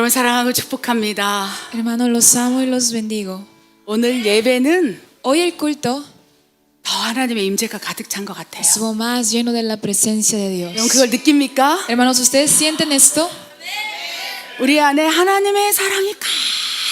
여러분 사랑하고 축복합니다. Hermanos, los amo y los bendigo. 오늘 예배는 Hoy el culto 더 하나님의 임재가 가득 찬 것 같아요. estuvo más lleno de la presencia de 여러분 Dios. 그걸 느낍니까? Hermanos, ¿ustedes sienten esto? 우리 안에 하나님의 사랑이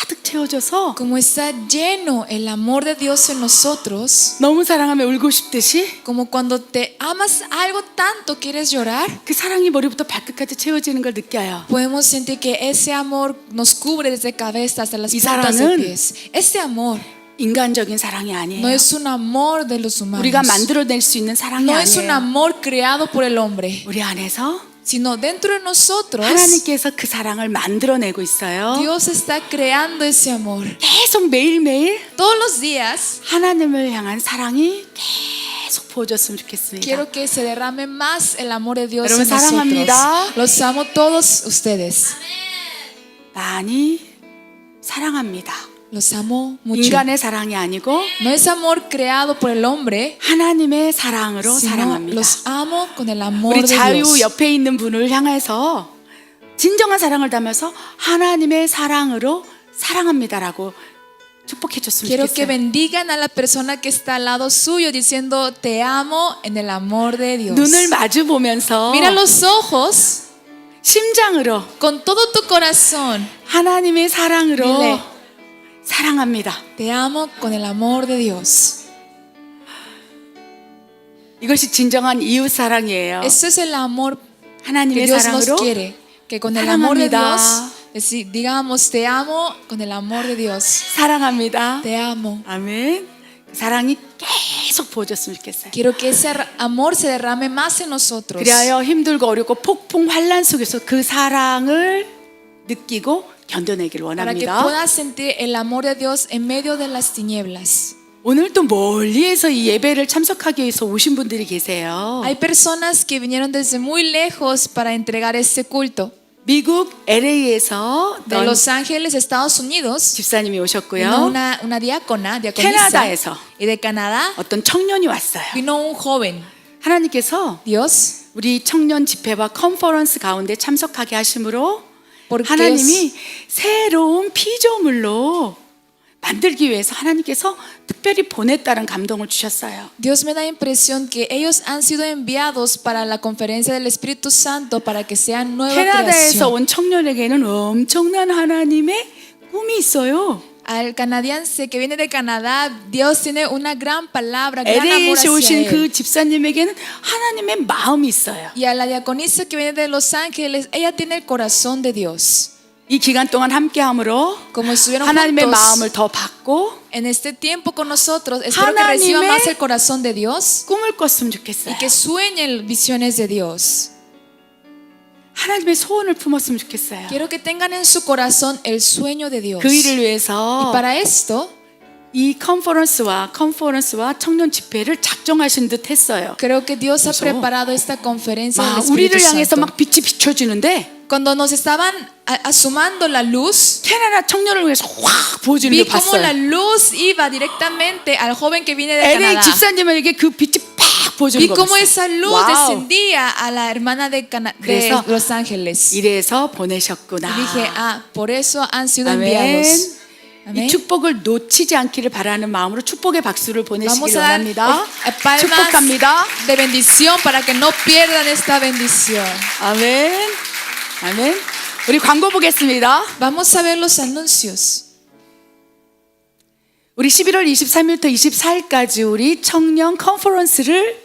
가득 채워져서 Como está lleno el amor de Dios en nosotros, 너무 사랑하면 울고 싶듯이 como cuando te amas algo tanto quieres llorar, 그 사랑이 머리부터 발끝까지 채워지는 걸 느껴요. podemos sentir que ese amor nos cubre desde cabeza hasta las 이 puntas de 사랑은 pies. Este amor 인간적인 사랑이 no 아니에요. es un amor de los humanos. 우리가 만들어낼 수 있는 사랑이 No es un 아니에요. amor creado por el hombre, 우리 안에서 sino dentro de nosotros 하나님께서 그 사랑을 만들어내고 있어요. Dios está creando ese amor. 계속 매일매일 Todos los días 하나님을 향한 사랑이 계속 부어졌으면 좋겠습니다. quiero que se derrame más el amor de Dios 여러분 en nosotros. 사랑합니다. Los amo todos ustedes. 많이 사랑합니다. Los amo mucho. 인간의 사랑이 아니고 No es amor creado por el hombre, 하나님의 사랑으로 sino 사랑합니다. los amo con el amor 우리 de 자유 Dios. 옆에 있는 분을 향해서 진정한 사랑을 담아서 하나님의 사랑으로 사랑합니다라고 축복해 줬으면 Quiero que 좋겠어요. bendigan a la persona que está al lado suyo diciendo te amo en el amor de Dios. 눈을 마주 보면서 Mira los ojos 심장으로 con todo tu corazón. 하나님의 사랑으로 Dile. 사랑합니다. Te amo con el amor de Dios. 이것이 진정한 이웃 사랑이에요. Ese es el amor que 하나님의 Dios nos 사랑으로 quiere. Que con el amor de 사랑합니다. Dios, digamos te amo con el amor de Dios. 사랑합니다. Te amo. 아멘. 그 사랑이 계속 부어졌으면 좋겠어요. Quiero que ese amor se derrame más en nosotros. 그리하여 힘들고 어렵고 폭풍 환란 속에서 그 사랑을 느끼고 견뎌내길 Para que 원합니다. puedas sentir el amor de Dios en medio de las tinieblas. 오늘 또 멀리에서 이 예배를 참석하기 위해서 오신 분들이 계세요. Hay personas que vinieron desde muy lejos para entregar este culto. 미국 LA에서 De Los Ángeles, Estados Unidos, 집사님이 vino 오셨고요. una diáconisa, 캐나다에서 y de Canadá 어떤 청년이 왔어요. vino un joven. 하나님께서 Dios, 우리 청년 집회와 컨퍼런스 가운데 참석하게 하심으로 porque 하나님이 새로운 피조물로 만들기 위해서 하나님께서 특별히 보냈다는 감동을 주셨어요. Dios me da impresión que ellos han sido enviados para la conferencia del Espíritu Santo para que sean nueva 캐나다에서 creación. 온 청년에게는 엄청난 하나님의 꿈이 있어요. Al canadiense que viene de Canadá, Dios tiene una gran palabra, gran amor LA에서 hacia 오신 él. 그 집사님에게는 하나님의 마음이 있어요. Y a la diaconisa que viene de Los Ángeles, ella tiene el corazón de Dios. 이 기간 동안 함께함으로 Como estuvieron 하나님의 juntos 마음을 더 받고 en este tiempo con nosotros, espero que reciban 하나님의 más el corazón de Dios 꿈을 꿨으면 좋겠어요. y que sueñen visiones de Dios. 하나님의 소원을 품었으면 좋겠어요. Quiero que tengan en su corazón el sueño de Dios. 그 일을 Y 위해서 para esto, 이 컨퍼런스와 청년 집회를 작정하신 듯 했어요. creo que Dios ha 그래서 preparado esta conferencia del 막 Espíritu 우리를 향해서 Santo. 막 빛이 비춰지는데 Cuando nos estaban asomando la luz, 캐나다 청년을 위해서 확 부어주는 vi 걸 cómo la 봤어요. luz iba directamente al joven que viene de LA Canadá. 집사님에게 그 빛이 팍 부어주는 Vi 걸 cómo 봤어요. esa luz 와우. descendía a la hermana de 그래서 Los Ángeles. Y 이래서 보내셨구나. dije, por eso han sido 아멘. enviados. 이 Amén. 축복을 놓치지 않기를 바라는 마음으로 축복의 박수를 보내시길 Vamos a dar 원합니다. palmas 축복합니다. de bendición para que no pierdan esta bendición. 아멘. 아멘. 우리 광고 보겠습니다. Vamos a ver los anuncios. 우리 11월 23일부터 24일까지 우리 청년 컨퍼런스를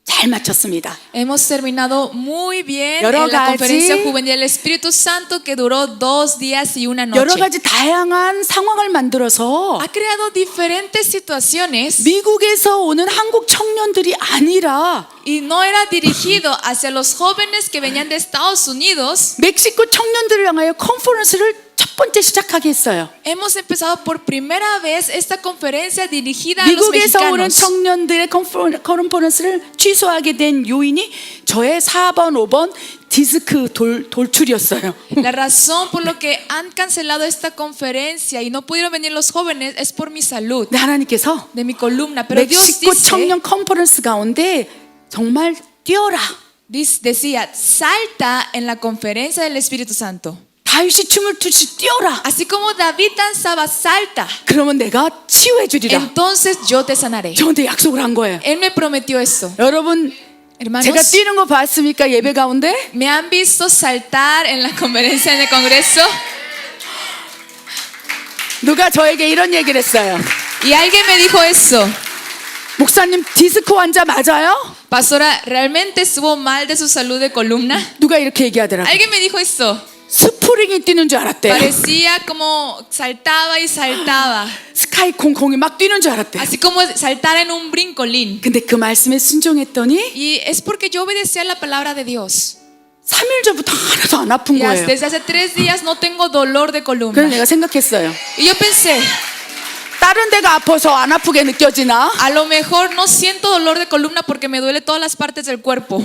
잘 마쳤습니다. Hemos terminado muy bien 여러 en la 가지- conferencia juvenil del Espíritu Santo que duró 2 días y una 여러 noche. 가지 다양한 상황을 만들어서 Ha creado diferentes situaciones 미국에서 오는 한국 청년들이 아니라 y no era dirigido hacia los jóvenes que venían de Estados Unidos. 멕시코 청년들을 향하여 컨퍼런스를 첫 번째 시작하게 했어요. Hemos empezado por primera vez esta conferencia dirigida a los 미국에서 오는 mexicanos. 청년들의 컨퍼런스를 취소하게 된 요인이 저의 4번, 5번 디스크 돌출이었어요. La razón por lo que han cancelado esta conferencia y no pudieron venir los jóvenes es por mi salud, 근데 하나님께서 de mi columna. Pero Dios 멕시코 dice, 청년 컨퍼런스 가운데 정말 뛰어라. decía, salta en la conferencia del Espíritu Santo. 다윗이 춤을 추시 뛰어라. Así como David danzaba, salta. 그러면 내가 치유해 주리라. Entonces yo te sanaré. 저한테 약속을 한 거예요. Él me prometió eso. 여러분 Hermanos, 제가 뛰는 거 봤습니까? 예배 가운데? ¿me han visto saltar en la conferencia en el Congreso? 누가 저에게 이런 얘기를 했어요. Y alguien me dijo eso. 목사님 디스코 환자 맞아요? Pastora, ¿realmente estuvo mal de su salud de columna? 누가 이렇게 얘기하더라고요. Alguien me dijo eso. 스프링이 뛰는 줄 알았대요. Parecía como saltaba y saltaba. 스카이 콩콩이 막 뛰는 줄 알았대요. Así como saltar en un brincolín. 근데 그 말씀에 순종했더니 Y es porque yo obedecía la palabra de Dios. 3일 전부터 하나도 안 아픈 Y 거예요. desde hace 3 días no tengo dolor de 그래서 columna. 내가 생각했어요. Y yo pensé, 다른 데가 아파서 안 아프게 느껴지나? a lo mejor no siento dolor de columna porque me duele todas las partes del cuerpo.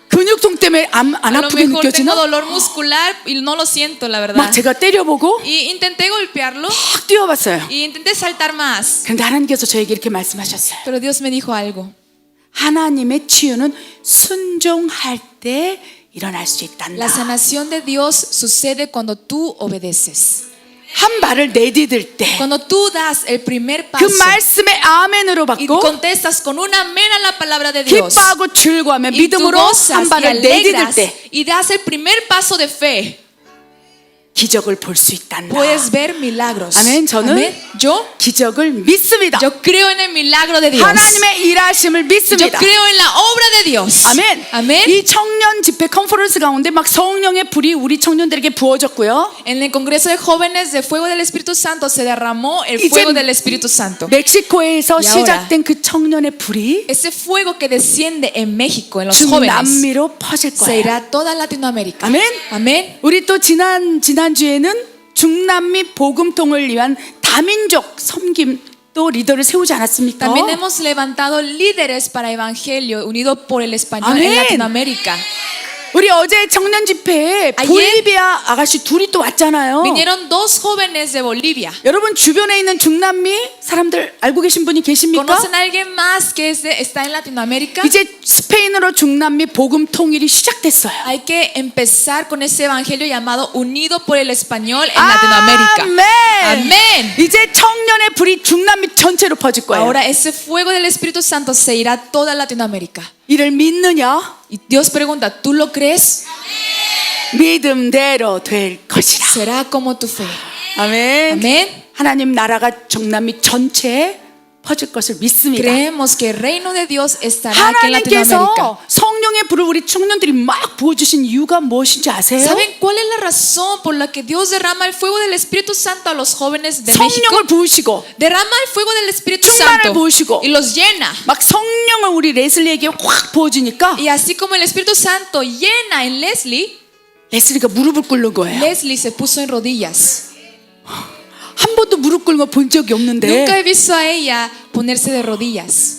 근육통 때문에 안 A lo 아프게 mejor tengo 느껴지나? dolor muscular y no lo siento, la 막 verdad. 제가 때려보고 Y intenté golpearlo 막 뛰어봤어요. y intenté saltar más. 근데 하나님께서 저에게 이렇게 말씀하셨어요. Pero Dios me dijo algo. 하나님의 치유는 순종할 때 일어날 수 있단다. La sanación de Dios sucede cuando tú obedeces. 한 발을 내디딜 때 그 Cuando tú das el primer paso 말씀에 아멘으로 y 받고 contestas con un amén a la palabra de Dios. 기뻐하고 즐거워하며 Y tú 믿음으로 gozas 한 y 발을 내디딜 alegras 때 y das el primer paso de fe. 기적을 볼 수 있단다. Puedes ver milagros. 아멘. 저는 Amén. Yo 기적을 믿습니다. creo en el milagro de Dios. 하나님의 일하심을 Yo 믿습니다. creo en la obra de Dios. 아멘. Amén. 이 청년 집회 컨퍼런스 가운데 막 성령의 불이 우리 청년들에게 부어졌고요. En el Congreso de Jóvenes de Fuego del Espíritu Santo se derramó el 이제 fuego del Espíritu Santo. 멕시코에서 Y ahora, 시작된 그 청년의 불이 Ese fuego que desciende en México, en los 중 jóvenes, 남미로 퍼질 se 거예요. irá a toda Latinoamérica. 아멘. Amén. 우리 또 지난주에는 중남미 복음통을 위한 다민족 섬김 또 리더를 세우지 않았습니까? También hemos levantado líderes para evangelio unido por el español Amén. en Latinoamérica. 우리 어제 청년 집회에 아예? 볼리비아 아가씨 둘이 또 왔잖아요. Vinieron 2 jóvenes de Bolivia. 여러분 주변에 있는 중남미 사람들 알고 계신 분이 계십니까? ¿Conocen a alguien más que está en Latinoamérica? 이제 스페인어로 중남미 복음 통일이 시작됐어요. Hay que empezar con ese evangelio llamado Unido por el Español en Latinoamérica. 아멘. Amén. 이제 청년의 불이 중남미 전체로 퍼질 거예요. Ahora ese fuego del Espíritu Santo se irá a toda Latinoamérica. 이를 믿느냐? Y Dios pregunta, ¿tú lo crees? 믿음대로 될 것이라. Será como tu fe. 아멘. Amén. 하나님 나라가 중남미 전체에 퍼질 것을 믿습니다. Creemos que el reino de Dios estará aquí en Latinoamérica. 하나님께서 성령의 불을 우리 청년들이 막 부어주신 이유가 무엇인지 아세요? ¿Saben cuál es la razón por la que Dios derrama el fuego del Espíritu Santo a los jóvenes de México? 성령을 부으시고 Derrama el fuego del Espíritu 충만을 Santo 부으시고 y los llena. 막 성령을 우리 레슬리에게 확 부어주니까 Y así como el Espíritu Santo llena en Leslie, 레슬리가 무릎을 꿇는 거예요. Leslie se puso en rodillas. 한 번도 무릎 꿇는 거 본 적이 없는데 Nunca he visto a ella ponerse de rodillas.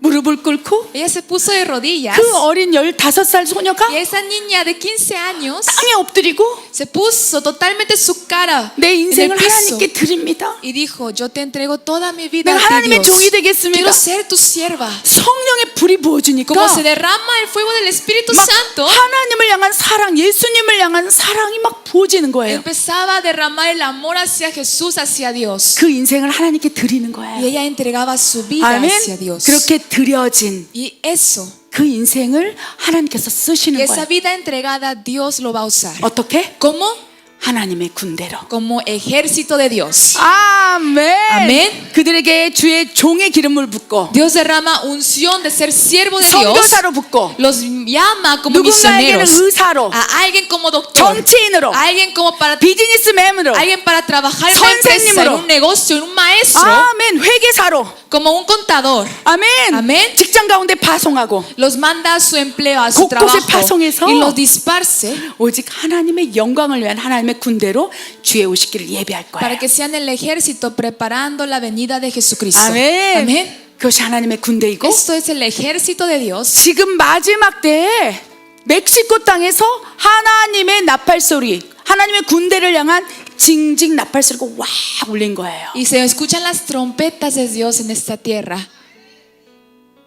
무릎을 꿇고 Ella se puso de rodillas 그 어린 15살 소녀가 y esa niña de 15 años 땅에 엎드리고 se puso totalmente su cara 내 en el 인생을 piso 하나님께 드립니다. y dijo, yo te entrego toda mi vida 내가 a ti, 하나님의 Dios. 종이 되겠습니다. Quiero ser tu sierva. 성령의 불이 부어주니까 Como se derrama el fuego del Espíritu 막 Santo, 하나님을 향한 사랑, 예수님을 향한 사랑이 막 부어지는 거예요. empezaba a derramar el amor hacia Jesús, hacia Dios. 그 인생을 하나님께 드리는 Y 거예요. ella entregaba su vida 아멘. hacia Dios. 그렇게 드려진 Y eso, 그 인생을 하나님께서 y 쓰시는 esa 거예요. vida entregada, Dios lo va a usar. 어떻게? ¿Cómo? 하나님의 군대로. Como ejército de Dios. 아멘. 아멘. 그들에게 주의 종의 기름을 붓고 Dios derrama unción de ser siervo de Dios. 선교사로 붓고 Los llama como 누군가에게는 misioneros. 의사로 A alguien como doctor. 정치인으로 A alguien como para 비즈니스맨으로 alguien para trabajar en una empresa, en 선생님으로. un negocio, en un maestro, 아멘. 회계사로 como un contador. 아멘. 아멘. 직장 가운데 파송하고 Los manda a su empleo, a su 곳곳에 trabajo 파송해서 y los disparce 오직 하나님의 영광을 위한 하나님의 군대로 주의 오시기를 예비할 거예요. para que sean el ejército preparando la venida de Jesucristo. 아멘. Amén. 그것이 하나님의 군대이고 Esto es el ejército de Dios. 지금 마지막 때에 멕시코 땅에서 하나님의 나팔 소리, 하나님의 군대를 향한 징징 나팔 소리가 와 울린 거예요. Y se escuchan las trompetas de Dios en esta tierra.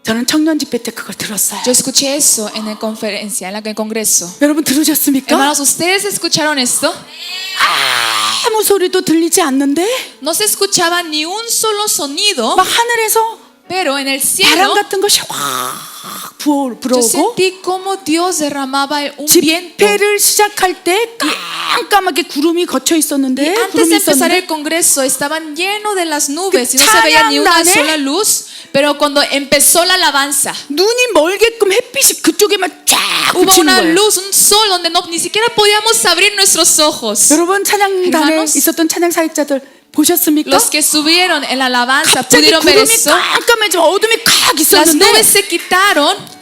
저는 청년 집회 때 그걸 들었어요. Yo escuché eso en la conferencia, en el congreso. 여러분 들으셨습니까? Hermanos, ¿ustedes escucharon esto? 아무 소리도 들리지 않는데 No se escuchaba ni un solo sonido, 막 하늘에서 pero en el 바람 cielo 같은 것이 확 yo 불어오고 sentí como Dios derramaba un viento. 집회를 시작할 때 깜깜하게 구름이 거쳐 있었는데 Antes 구름이 de empezar 있었는데 el congreso estaban llenos de las nubes y no 그 se veía ni una 찬양단에 sola luz, pero cuando empezó la alabanza 눈이 멀게끔 햇빛이 그쪽에만 쫙 hubo 비치는 una 거예요. luz, un sol donde ni siquiera podíamos abrir nuestros ojos. 여러분 찬양단에 Hermanos, 있었던 찬양 사역자들 보셨습니까? Los que subieron en la alabanza 갑자기 pudieron ver 구름이 eso. 깜깜해지고 어둠이 칵 Las 있었는데 nubes se quitaron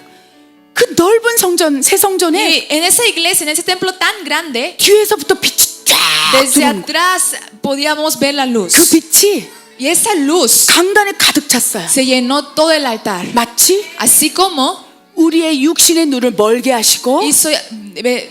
그 넓은 성전 새 성전에 y en esa iglesia, en ese templo tan grande, 뒤에서부터 빛이 쫙 desde 들어오는 거예요. atrás podíamos ver la 그 luz. 빛이 Y esa luz 강단에 가득 찼어요. se llenó todo el altar. 마치 Así como 우리의 육신의 눈을 멀게 하시고 hizo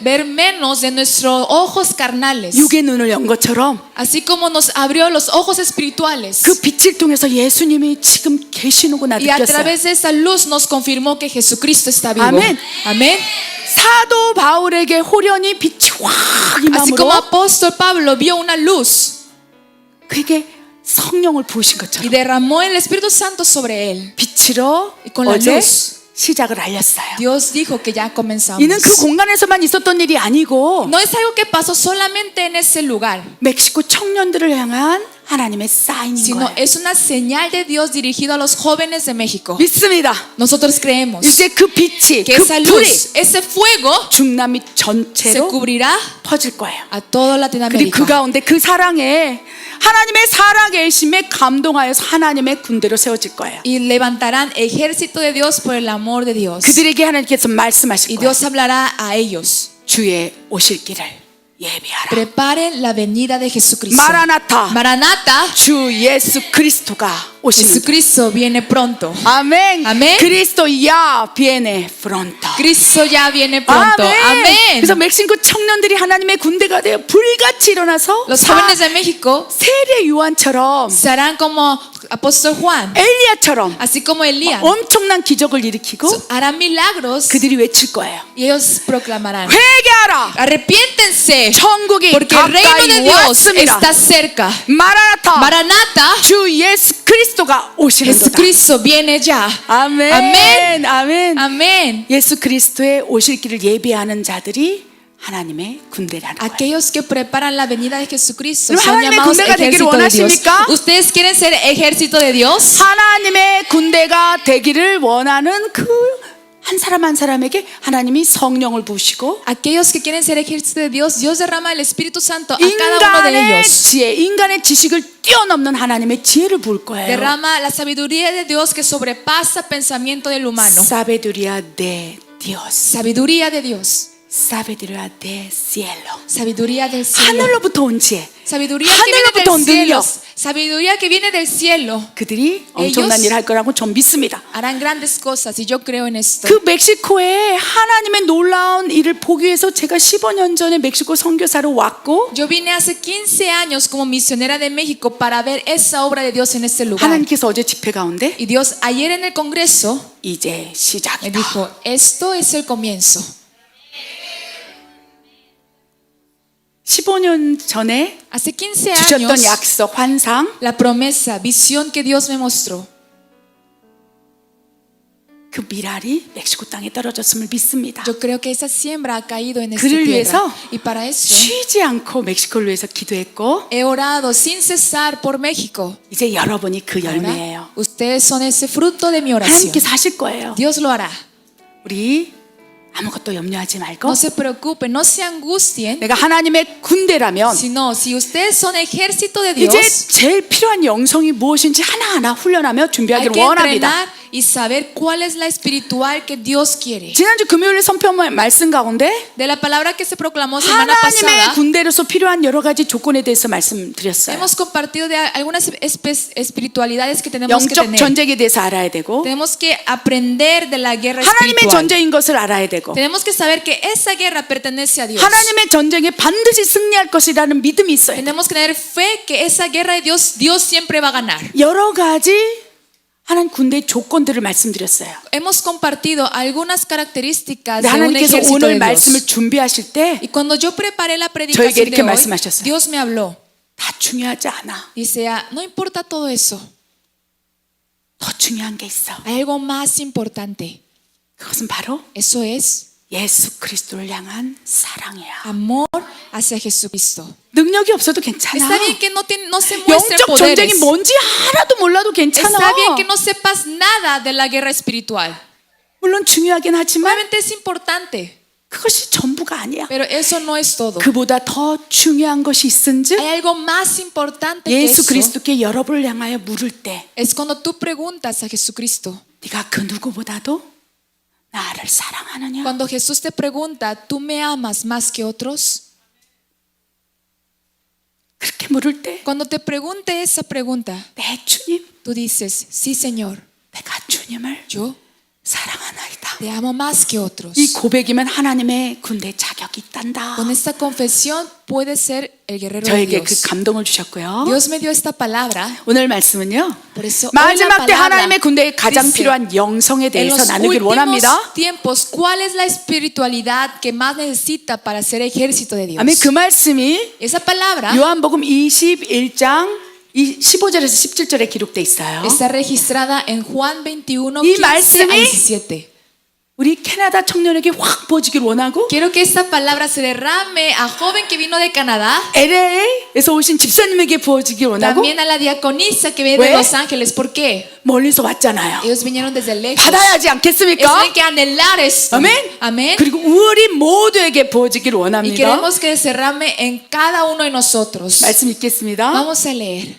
ver menos de nuestros ojos carnales. 육의 눈을 연 것처럼 Así como nos abrió los ojos espirituales. 그 빛을 통해서 예수님이 지금 계시는구나 Y a 느꼈어요. través de esa luz nos confirmó que Jesucristo está vivo. Amén. Amén. 사도 바울에게 호련히 빛이 확 Así como 임함으로 apóstol Pablo vio una luz 그에게 성령을 부으신 y 것처럼 derramó el Espíritu Santo sobre él. 빛으로 Y con la 어제 luz. 시작을 알렸어요. Dios dijo que ya comenzamos. 이는 그 공간에서만 있었던 일이 아니고 No es algo que pasó solamente en ese lugar, 멕시코 청년들을 향한 하나님의 사인인 sino 거예요. es una señal de Dios dirigido a los jóvenes de México. 믿습니다. Nosotros creemos 이제 그 빛이 que 그 esa 불이 luz, ese fuego 중남미 se 전체로 cubrirá 퍼질 거예요. a todo 그리고 Latinoamérica. 그 가운데 그 사랑에 하나님의 살아계심에 감동하여서 하나님의 군대로 세워질 거예요. Y levantarán ejército de Dios por el amor de Dios. 그들에게 하나님께서 Y 말씀하실 거예요. Dios hablará a ellos. 주의 오실 길을 예비하라. Preparen la venida de Jesucristo. 마라나타. Maranata. 주 예수 그리스도가 오시는. Jesucristo viene pronto. 아멘. 아멘. 그리스도 야 viene pronto. Cristo ya viene pronto. Amén. 그래서 멕시코 청년들이 하나님의 군대가 되어 불같이 일어나서 Los jóvenes de México 세례 요한처럼 serán como apóstol Juan, 엘리야처럼 así como Elías. 엄청난 기적을 일으키고 Harán milagros 그들이 외칠 거예요. y ellos proclamarán: 회개하라. arrepiéntense, 천국이 porque el reino de 가까이 Dios 왔습니다. está cerca. 마라나타. Maranata. 주 예수 그리스도가 오시는 거다. Jesucristo viene ya. 아멘. 아멘. 아멘. Amén. 예수 그리스도의 오실 길을 예비하는 자들이 하나님의 군대라는 거예요. Aquellos que preparan la venida de Jesucristo 그럼 son 하나님의 llamados 군대가 되기를 ejército de Dios. 원하십니까? ¿Ustedes quieren ser ejército de Dios? 하나님의 군대가 되기를 원하는 그 한 사람 한 사람에게 하나님이 성령을 부으시고 Aquellos que quieren ser ejército de Dios, Dios derrama el Espíritu Santo a cada uno de 인간의 ellos. 지혜, 인간의 지식을 뛰어넘는 하나님의 지혜를 부을 거예요. Derrama la sabiduría de Dios que sobrepasa pensamiento del humano. Sabiduría de Dios. Sabiduría de Dios. Sabiduría del cielo. Sabiduría del cielo. 하늘로부터 온 지혜. Sabiduría que viene 하늘로부터 온 del cielo. 능력. Sabiduría que viene del cielo. 그들이 엄청난 Ellos 일을 할 거라고 전 믿습니다. Harán grandes cosas y yo creo en esto. 그 멕시코에 하나님의 놀라운 일을 보기 위해서 제가 15년 전에 멕시코 선교사로 왔고 Yo vine hace 15 años como misionera de México para ver esa obra de Dios en este lugar. 하나님께서 어제 집회 가운데 Y Dios ayer en el congreso 이제 me 시작이다. dijo, esto es el comienzo. 15년 전에 Hace 15 주셨던 años, 약속, 환상 la promesa, visión que Dios me mostró, 그 미랄이 멕시코 땅에 떨어졌음을 믿습니다. yo creo que esa siembra ha caído en esta 그를 tierra. 위해서 Y para eso 쉬지 않고 멕시코를 위해서 기도했고 he orado sin cesar por México. 이제 여러분이 그 Ahora, 열매예요. ustedes son ese fruto de mi oración. 하나님께서 하실 거예요. Dios lo hará. 우리 아무것도 염려하지 말고 No se preocupen, no se angustien, 내가 하나님의 군대라면 sino si ustedes son ejército de 이제 Dios, 제일 필요한 영성이 무엇인지 하나하나 훈련하며 hay 준비하기를 que 원합니다. entrenar y saber cuál es la espiritual que Dios quiere. 지난주 금요일 선포 말씀 가운데 De la palabra que se proclamó semana 하나님의 pasada, 군대로서 필요한 여러 가지 조건에 대해서 말씀드렸어요. hemos compartido de algunas espiritualidades que tenemos que 영적 tener. 전쟁에 대해서 알아야 되고 Tenemos que aprender de la guerra 하나님의 espiritual. 전쟁인 것을 알아야 되고 Tenemos que saber que esa guerra pertenece a Dios. 하나님의 전쟁에 반드시 승리할 것이라는 믿음이 있어요. Tenemos que tener fe que esa guerra de Dios, Dios siempre va a ganar. 여러 가지 하나님 군대의 조건들을 말씀드렸어요. Hemos compartido algunas características 근데 de un 하나님께서 ejército 오늘 de 말씀을 Dios. 준비하실 때 Y cuando yo preparé la 저에게 predicación 이렇게 de hoy, 말씀하셨어요. Dios me habló. 다 중요하지 않아. Dice, no importa todo eso, 더 중요한 게 있어. hay algo más importante. 그것은 바로 Eso es 예수 그리스도를 향한 사랑이야. amor hacia Jesucristo. 능력이 없어도 괜찮아. Está bien que no se muestren 영적 전쟁이 poderes. 뭔지 하나도 몰라도 괜찮아. Está bien que no sepas nada de la guerra espiritual. 물론 중요하긴 하지만 Obviamente es importante, 그것이 전부가 아니야. pero eso no es todo. 그보다 더 중요한 것이 있은즉 Hay algo más importante que 예수 eso. 그리스도께 여러분을 향하여 물을 때 Es cuando tú preguntas a Jesucristo. 네가 그 누구보다도 나를 사랑하느냐? Cuando Jesús te pregunta, ¿tú me amas más que otros? 그렇게 물을 때 Cuando te pregunte esa pregunta, 내 주님, tú dices, sí, Señor, 내가 주님을 yo 사랑하나이다. te amo más que otros. 이 고백이면 하나님의 군대 자격이 있단다. Con esta confesión puedes ser el guerrero de 저에게 그 Dios. 감동을 주셨고요. Dios me dio esta palabra. 오늘 말씀은요. Por eso hoy 마지막 la 때 palabra 하나님의 군대에 가장 dice, 필요한 영성에 En 대해서 los 나누길 últimos 원합니다. tiempos, ¿cuál es la espiritualidad que más necesita para ser ejército de Dios? 아멘. 그 말씀이 Esa palabra 요한복음 21장 15절에서 17절에 기록돼 있어요. está registrada en Juan 21, 이 15 al 말씀이 17. 우리 캐나다 청년에게 확 부어지길 원하고 Quiero que esta palabra se derrame a joven que vino de Canadá, LA에서 오신 집사님에게 부어지길 원하고 también a la diaconisa que viene ¿왜? de Los Ángeles. ¿Por qué? 멀리서 왔잖아요. Ellos vinieron desde lejos. 받아야지 Ellos 않겠습니까? tienen que anhelar esto. 아멘. Amén. 그리고 우리 모두에게 부어지길 Y 원합니다. queremos que se derrame en cada uno de nosotros. 말씀 읽겠습니다. Vamos a leer.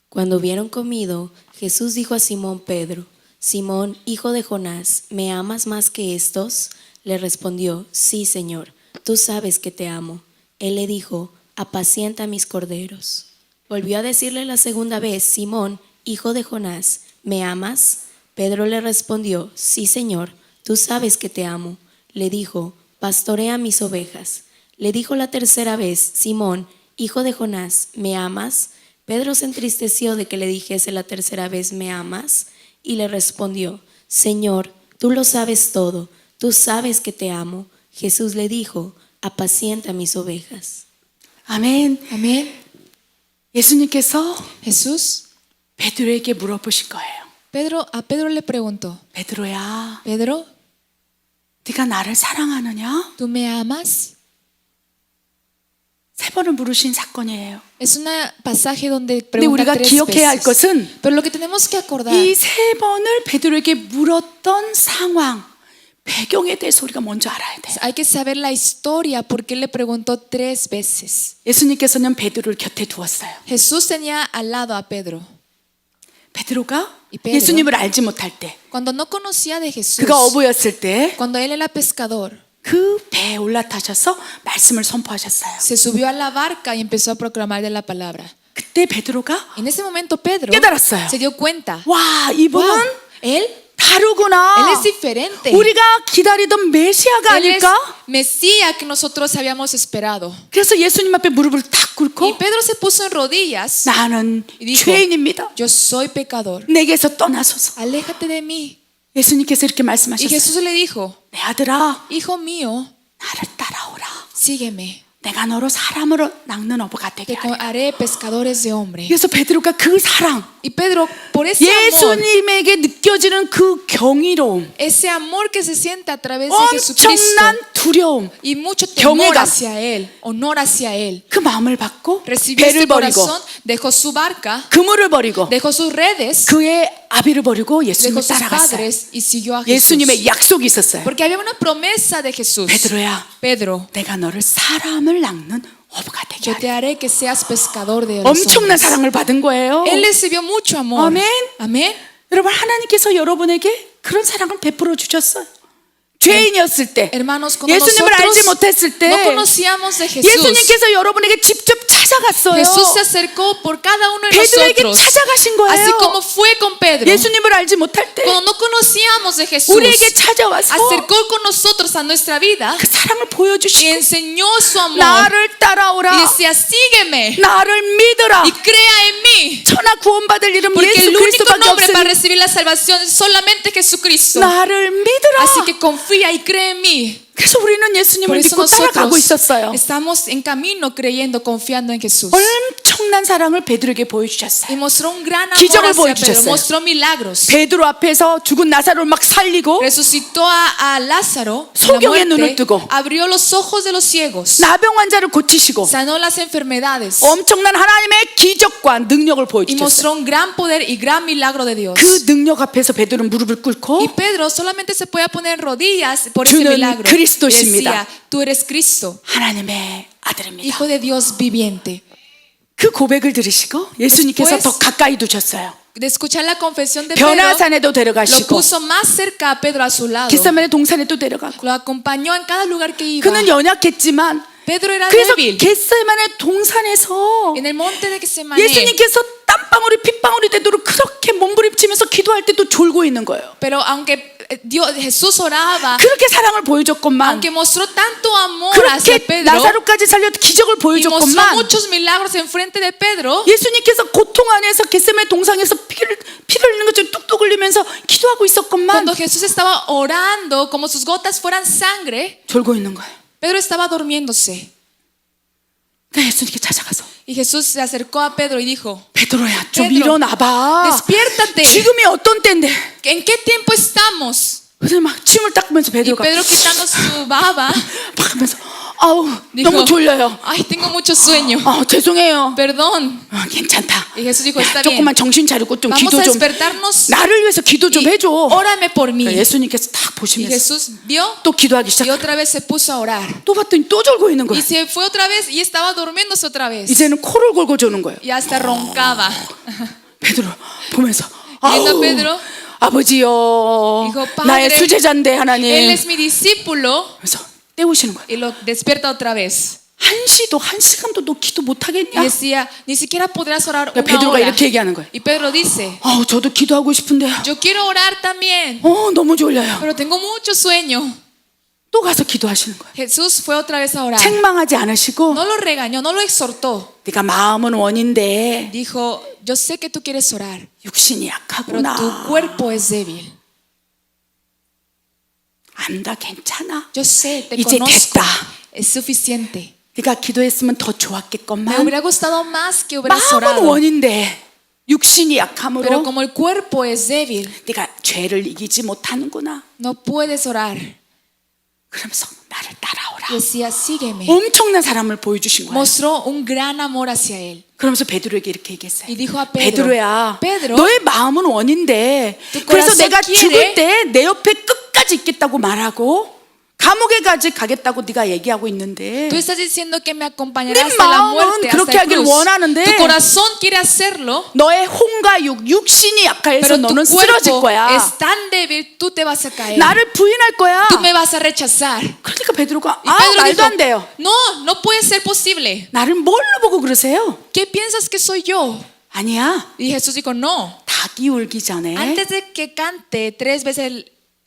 Cuando hubieron comido, Jesús dijo a Simón Pedro: Simón, hijo de Jonás, ¿me amas más que estos? Le respondió: Sí, Señor, tú sabes que te amo. Él le dijo: Apacienta mis corderos. Volvió a decirle la segunda vez: Simón, hijo de Jonás, ¿me amas? Pedro le respondió: Sí, Señor, tú sabes que te amo. Le dijo: Pastorea mis ovejas. Le dijo la tercera vez: Simón, hijo de Jonás, ¿me amas? Pedro se entristeció de que le dijese la tercera vez: ¿Me amas? Y le respondió: Señor, tú lo sabes todo, tú sabes que te amo. Jesús le dijo: Apacienta mis ovejas. 아멘. Amén. 예수님께서 Jesús, 베드로에게 물어보신 거예요. a Pedro le preguntó: 베드로야, Pedro, 네가 나를 사랑하느냐? ¿tú me amas? 세 번을 물으신 사건이에요. Es un pasaje donde 근데 우리가 pregunta 3 기억해야 할 veces. 것은 Pero lo que tenemos que acordar, 이 세 번을 베드로에게 물었던 상황, 배경에 대해서 우리가 먼저 알아야 돼요. hay que saber la historia porque él le preguntó 3 veces. 예수님께서는 베드로를 곁에 두었어요. Jesús tenía al lado a Pedro. 베드로가 이 베드로. 예수님을 알지 못할 때, Cuando no conocía de Jesús, 그가 어부였을 때 cuando él era pescador, 그 배에 올라타셔서 말씀을 선포하셨어요. se subió a la barca y empezó a proclamar de la palabra. 그때 베드로가 En ese momento Pedro 깨달았어요. se dio cuenta. 와, 이분은 Wow, él 다르구나. es diferente. 우리가 기다리던 메시아가 Él es 아닐까? Mesías que nosotros habíamos esperado. 그래서 예수님 앞에 무릎을 탁 Y 꿇고 Pedro se puso en rodillas. 나는 Y dijo, 죄인입니다. Yo soy pecador. 내게서 떠나소서. Aléjate de mí. 예수님께서 이렇게 Y 말씀하셨어요. Jesús le dijo, 내 아들아, Hijo mío, 나를 따라오라. sígueme. 내가 너로 사람으로 낚는 어부가 되게 Te 하리라. haré pescadores de hombres. 그래서 베드로가 그 사랑, Y Pedro, por ese amor, 예수님에게 느껴지는 그 경이로움, ese amor que se siente a través de Jesucristo 엄청난 두려움, y mucho temor 경외감. hacia Él, honor hacia Él, 그 마음을 받고 recibió 배를 este 버리고 corazón, dejó su barca, 그물을 버리고 dejó sus redes, 그의 아비를 버리고 dejó 예수님을 sus 따라갔어요. padres y siguió a Jesús. 예수님의 약속이 있었어요. Porque había una promesa de Jesús. 베드로야, Pedro, 내가 너를 사람을 낚는 어부가 되게 yo te 하리라. haré que seas pescador de los 엄청난 hombres. 사랑을 받은 거예요. Él recibió mucho amor. 아멘. Amén. 여러분, 하나님께서 여러분에게 그런 사랑을 베풀어 주셨어요. 죄인이었을 때, Hermanos, cuando 예수님을 알지 nosotros 못했을 때, no conocíamos de Jesús, 예수님께서 여러분에게 직접 찾아갔어요. Jesús se acercó por cada uno de 베드로에게 nosotros. 찾아가신 Así 거예요. como fue con Pedro. 예수님을 알지 못할 때 Cuando no conocíamos de Jesús, 우리에게 찾아와서 acercó con nosotros a nuestra vida 그 사랑을 y 보여주시고 enseñó su amor. 나를 Y 따라오라. decía, sígueme 나를 믿어라. y crea en mí. 천하 구원받을 이름 Porque 예수 el único 그리스도밖에 nombre para 없으니 recibir la salvación es solamente Jesucristo. 나를 믿어라. Así que confía y cree en mí. 그래서 우리는 Por 예수님을 eso 믿고 따라가고 nosotros 있었어요. estamos en camino creyendo, confiando en Jesús. 엄청난 사랑을 베드로에게 보여주셨어요. Y mostró un gran amor 기적을 hacia Pedro, 보여주셨어요. mostró milagros. 베드로 앞에서 죽은 나사로를 막 살리고 Resucitó a Lázaro, en la 소경의 눈을 muerte, 뜨고 abrió los ojos de los ciegos, 나병 환자를 고치시고 sanó las enfermedades 엄청난 하나님의 기적과 능력을 y 보여주셨어요. mostró un gran poder y gran milagro de Dios. 그 능력 앞에서 베드로는 무릎을 꿇고 Y Pedro solamente se podía poner en rodillas por ese 주는 milagro. Y 그리스도십니다. decía, tú eres Cristo, 하나님의 아들입니다. Hijo de Dios viviente. 그 고백을 들으시고 예수님께서 Después, 더 가까이 두셨어요. De escuchar la confesión de Pedro, 변화산에도 lo 데려가시고 puso más cerca a Pedro a su lado. 겟세마네 동산에도 데려가고 Lo acompañó en cada lugar que iba. 그는 연약했지만 Pedro era 그래서 débil. 겟세마네 동산에서 En el monte de Getsemaní, 예수님께서 땀방울이 핏방울이 되도록 그렇게 몸부림치면서 기도할 때도 졸고 있는 거예요. pero aunque Jesús oraba, 그렇게 사랑을 보여줬건만 aunque mostró tanto amor 그렇게 hacia Pedro 나사로까지 살려 기적을 y mostró 보여줬건만 muchos milagros en frente de Pedro, 예수님께서 고통 안에서 겟세마네 동상에서 피를 흘리는 것처럼 뚝뚝 흘리면서 기도하고 있었건만 cuando Jesús estaba orando como sus gotas fueran sangre, 졸고 있는 거예요. Pedro estaba durmiéndose. 그러니까 예수님께 찾아가서 Y Jesús se acercó a Pedro y dijo, 베드로야 좀 Pedro, 일어나봐. despiértate. 지금이 어떤 때인데? ¿En qué tiempo estamos? 그래서 막 침을 닦으면서 Y 베드로가 Pedro quitando su baba, 막 하면서 아우 dijo, 너무 졸려요. ay, tengo mucho sueño. 죄송해요. Perdón. 괜찮다. Y Jesús dijo, 야, está bien. 조금만 정신 차리고 좀 Vamos 기도 a 좀 despertarnos 나를 위해서 기도 좀 y 해줘. órame por mí. 그러니까 예수님께서 딱 Y 보시면서 Jesús vio 또 기도하기 y 시작해요. otra vez se puso a orar. 또 봤더니 또 졸고 있는 Y 거예요. se fue otra vez y estaba durmiéndose otra vez. 이제는 코를 골고 조는 거예요. Y hasta roncaba. 베드로 보면서 Viendo a 아우 Pedro, 아버지요 dijo, 나의 Padre, 수제자인데 Él 하나님. es mi discípulo. 그래서 떼우시는 거예요. Y lo despierta otra vez. 한 시간도 너 기도 못 Y 하겠냐? decía, ni siquiera podrás orar 그러니까 una 베드로가 hora. 이렇게 얘기하는 거예요. Y Pedro dice, 저도 기도하고 싶은데요. yo quiero orar también, 너무 졸려요. pero tengo mucho sueño. 또 가서 기도하시는 거예요. Jesús fue otra vez a orar. 책망하지 않으시고 No lo regañó, no lo exhortó. 네가 마음은 원인데 Dijo, yo sé que tú quieres orar, 육신이 pero 약하구나. tu cuerpo es débil. 안다 괜찮아. Yo sé, te 이제 conozco. 됐다. Es suficiente. 네가 기도했으면 더 Me 좋았겠건만 hubiera gustado más que hubieras 마음은 orado. 원인데 육신이 Pero 약함으로 como el cuerpo es débil, 네가 죄를 이기지 못하는구나. no puedes orar. 그러면서 나를 따라오라. Decía, sígueme. 엄청난 사람을 보여주신 거예요. Mostró un gran amor hacia él. 그러면서 베드로에게 이렇게 얘기했어요. Y dijo a Pedro, 베드로야, Pedro, 너의 마음은 원인데 tu 그래서 corazón 내가 quiere. 죽을 때 내 옆에 끝까지 있겠다고 말하고 감옥에까지 가겠다고 네가 얘기하고 있는데 tú estás diciendo que me acompañarás 네 hasta la 마음은 muerte, 그렇게 hasta el 하길 cruz. 원하는데 Tu corazón quiere hacerlo, 너의 혼과 육신이 약해서 pero tu 너는 쓰러질 cuerpo 거야. es tan débil, tú te vas a caer. 나를 부인할 거야. Tú me vas a rechazar. 그러니까 베드로가 Y Pedro 말도 dijo, 안 돼요. no, no puede ser posible. 나를 뭘로 보고 그러세요? ¿Qué piensas que soy yo? 아니야. Y Jesús dijo, no. 닭이 울기 전에 Antes de que cante 3 veces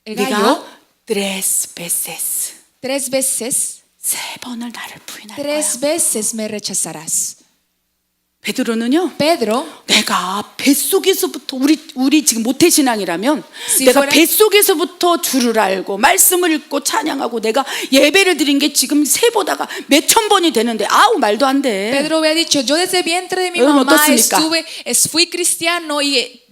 el gallo, 네가 tres veces 3 veces, 3번을 나를 부인할 거야. 3 veces me rechazarás. 베드로는요. Pedro, 내가 뱃속에서부터 우리 지금 모태신앙이라면 Si 내가 fuera- 뱃속에서부터 주를 알고 말씀을 읽고 찬양하고 내가 예배를 드린 게 지금 세보다가 몇천 번이 되는데 아우 말도 안 돼. Pedro había dicho, yo desde el vientre de mi 여러분 mamá 어떻습니까? fui cristiano y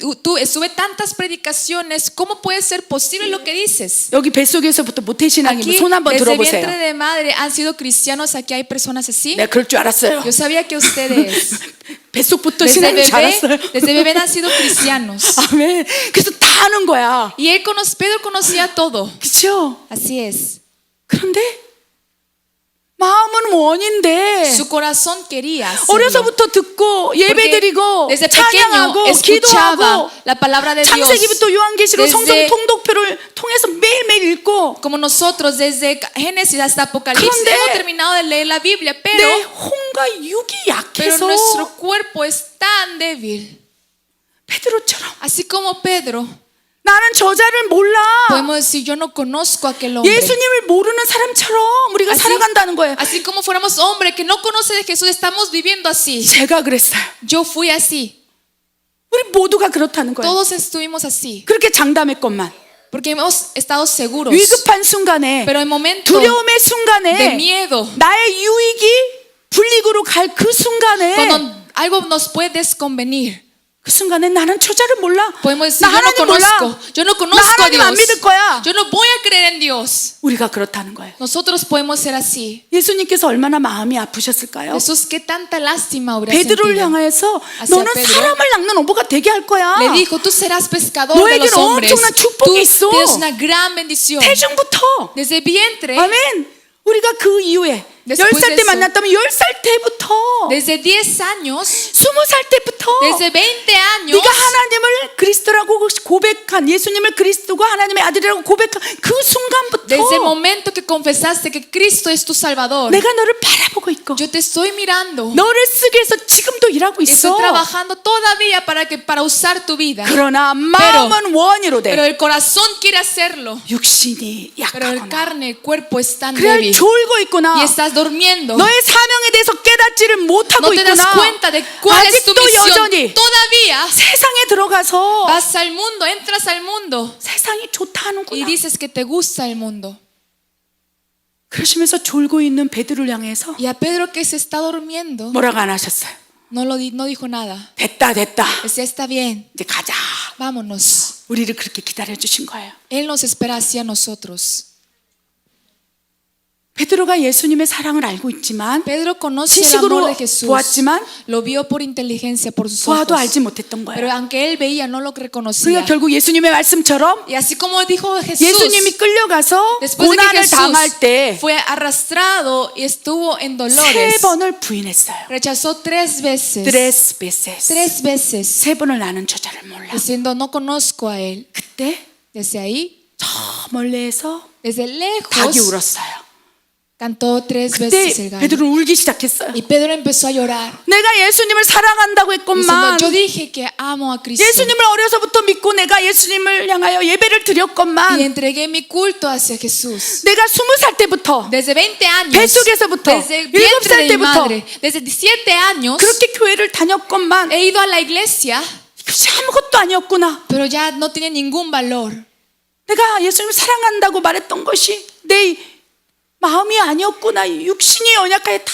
estuve tantas predicaciones. ¿Cómo puede ser posible lo que dices? 여기 뱃속에서부터 모태신앙이면 Aquí, 손 한번 desde el 들어보세요. vientre de madre han sido cristianos. Aquí hay personas así. 내가 그럴 줄 알았어요. Yo sabía que ustedes 뱃속부터 desde 신앙인 줄 알았어요. bebé han sido cristianos. 아멘. 그래서 다 아는 거야. Y Pedro conocía todo. 그렇죠? Así es. 그런데 마음은 원인데 Su corazón quería hacerlo. 어려서부터 듣고 예배드리고 Desde pequeño 찬양하고 기도하고 escuchaba la palabra de Dios. 창세기부터 요한계시록 성경 Desde- 통독표를 통해서 매일매일 읽고 Como nosotros desde Génesis hasta Apocalipsis 그런데 hemos terminado de leer la Biblia, 내 pero 혼과 육이 pero 약해서 nuestro cuerpo es tan débil. 베드로처럼 Así como Pedro, 나는 저자를 몰라. podemos decir, yo no conozco a aquel hombre. 예수님을 모르는 사람처럼 우리가 살아간다는 거예요. Así como fuéramos hombres que no conocen de Jesús, estamos viviendo así. 제가 그랬어요. Yo fui así. 우리 모두가 그렇다는 거예요. Todos estuvimos así. 그렇게 장담했건만 Porque hemos estado seguros. 위급한 순간에 Pero en momento 두려움의 de 순간에 miedo, 나의 유익이 불이익으로 갈 그 순간에 cuando algo nos puede desconvenir, 그 순간에 나는 저자를 몰라. podemos decir, 나 yo no 하나님 몰라. conozco. Yo no 나 conozco a 하나님 안 Dios. 믿을 거야. Yo no voy a creer en Dios. 우리가 그렇다는 거예요. Nosotros podemos ser así. 예수님께서 얼마나 마음이 아프셨을까요? Jesús, qué tanta lástima hubiera 베드로를 sentido. 향해서 Hacia 너는 Pedro. 사람을 낚는 어부가 되게 할 거야. Le dijo, tú serás pescador de 너에게는 los hombres. 엄청난 축복이 Tú 있어. tienes una gran bendición. 태중부터. Desde vientre, 아멘. 우리가 그 이후에 Después 10살 de 때 eso. 만났다면 10살 때부터 desde 10 años, 20살 때부터 desde 20 años, 네가 하나님을 그리스도라고 고백한 예수님을 그리스도가 하나님의 아들이라고 고백한 그 순간부터 desde el momento que confesaste que Cristo es tu Salvador, 내가 너를 바라보고 있고 yo te estoy mirando. 너를 쓰기 위해서 지금도 일하고 있어. Estoy trabajando todavía para usar tu vida. 그러나 마음은 원이로 Pero 돼. el corazón quiere hacerlo. 육신이 Pero el 약하구나. carne, el cuerpo es tan 그래 débil. 졸고 있구나. Y estás durmiendo. 너의 사명에 대해서 깨닫지를 못하고 No te das 있구나. cuenta de cuál es tu 아직도 misión. 여전히 Todavía 세상에 들어가서 vas al mundo, entras al mundo 세상이 좋다 y 하는구나. dices que te gusta el mundo. 그러시면서 졸고 있는 베드로를 향해서 Y a Pedro que se está durmiendo, 뭐라고 안 하셨어요. no dijo nada. 됐다. Decía, está bien, 이제 가자. vámonos. 우리를 그렇게 기다려 주신 거예요. Él nos espera hacia nosotros. 베드로가 예수님의 사랑을 알고 있지만 Pedro conoce el amor 지식으로 de Jesús. 보았지만 Lo vio por inteligencia, por sus 보아도 ojos. 알지 못했던 Pero 거예요. aunque él veía, no lo reconocía. 그러니까 결국 예수님의 말씀처럼 Y así como dijo Jesús, 예수님이 끌려가서 después de que 고난을 당할 Jesús 때 fue arrastrado y estuvo en 세 dolores, 번을 부인했어요. rechazó 3 veces. tres veces. 3 veces. 세 번을 나는 저자를 몰라. Diciendo, no conozco a él. 그때 Desde ahí, 저 멀리에서 desde 닭이 lejos, 울었어요. cantó 3 그때 veces el gallo. 베드로는 울기 시작했어요. Y Pedro empezó a llorar. 내가 예수님을 사랑한다고 Diciendo, 했건만 yo dije que amo a Cristo. 예수님을 어려서부터 믿고 내가 예수님을 향하여 예배를 Y 드렸건만 entregué mi culto hacia Jesús. 내가 20살 때부터 Desde 20 años, 뱃속에서부터, desde el 7살 vientre de mi 때부터 madre, desde 7 años, 그렇게 교회를 다녔건만 he ido a la iglesia, 이것이 아무것도 아니었구나. pero ya no tenía ningún valor. 내가 예수님을 사랑한다고 말했던 것이 내 마음이 아니었구나. 육신이 연약하게 다.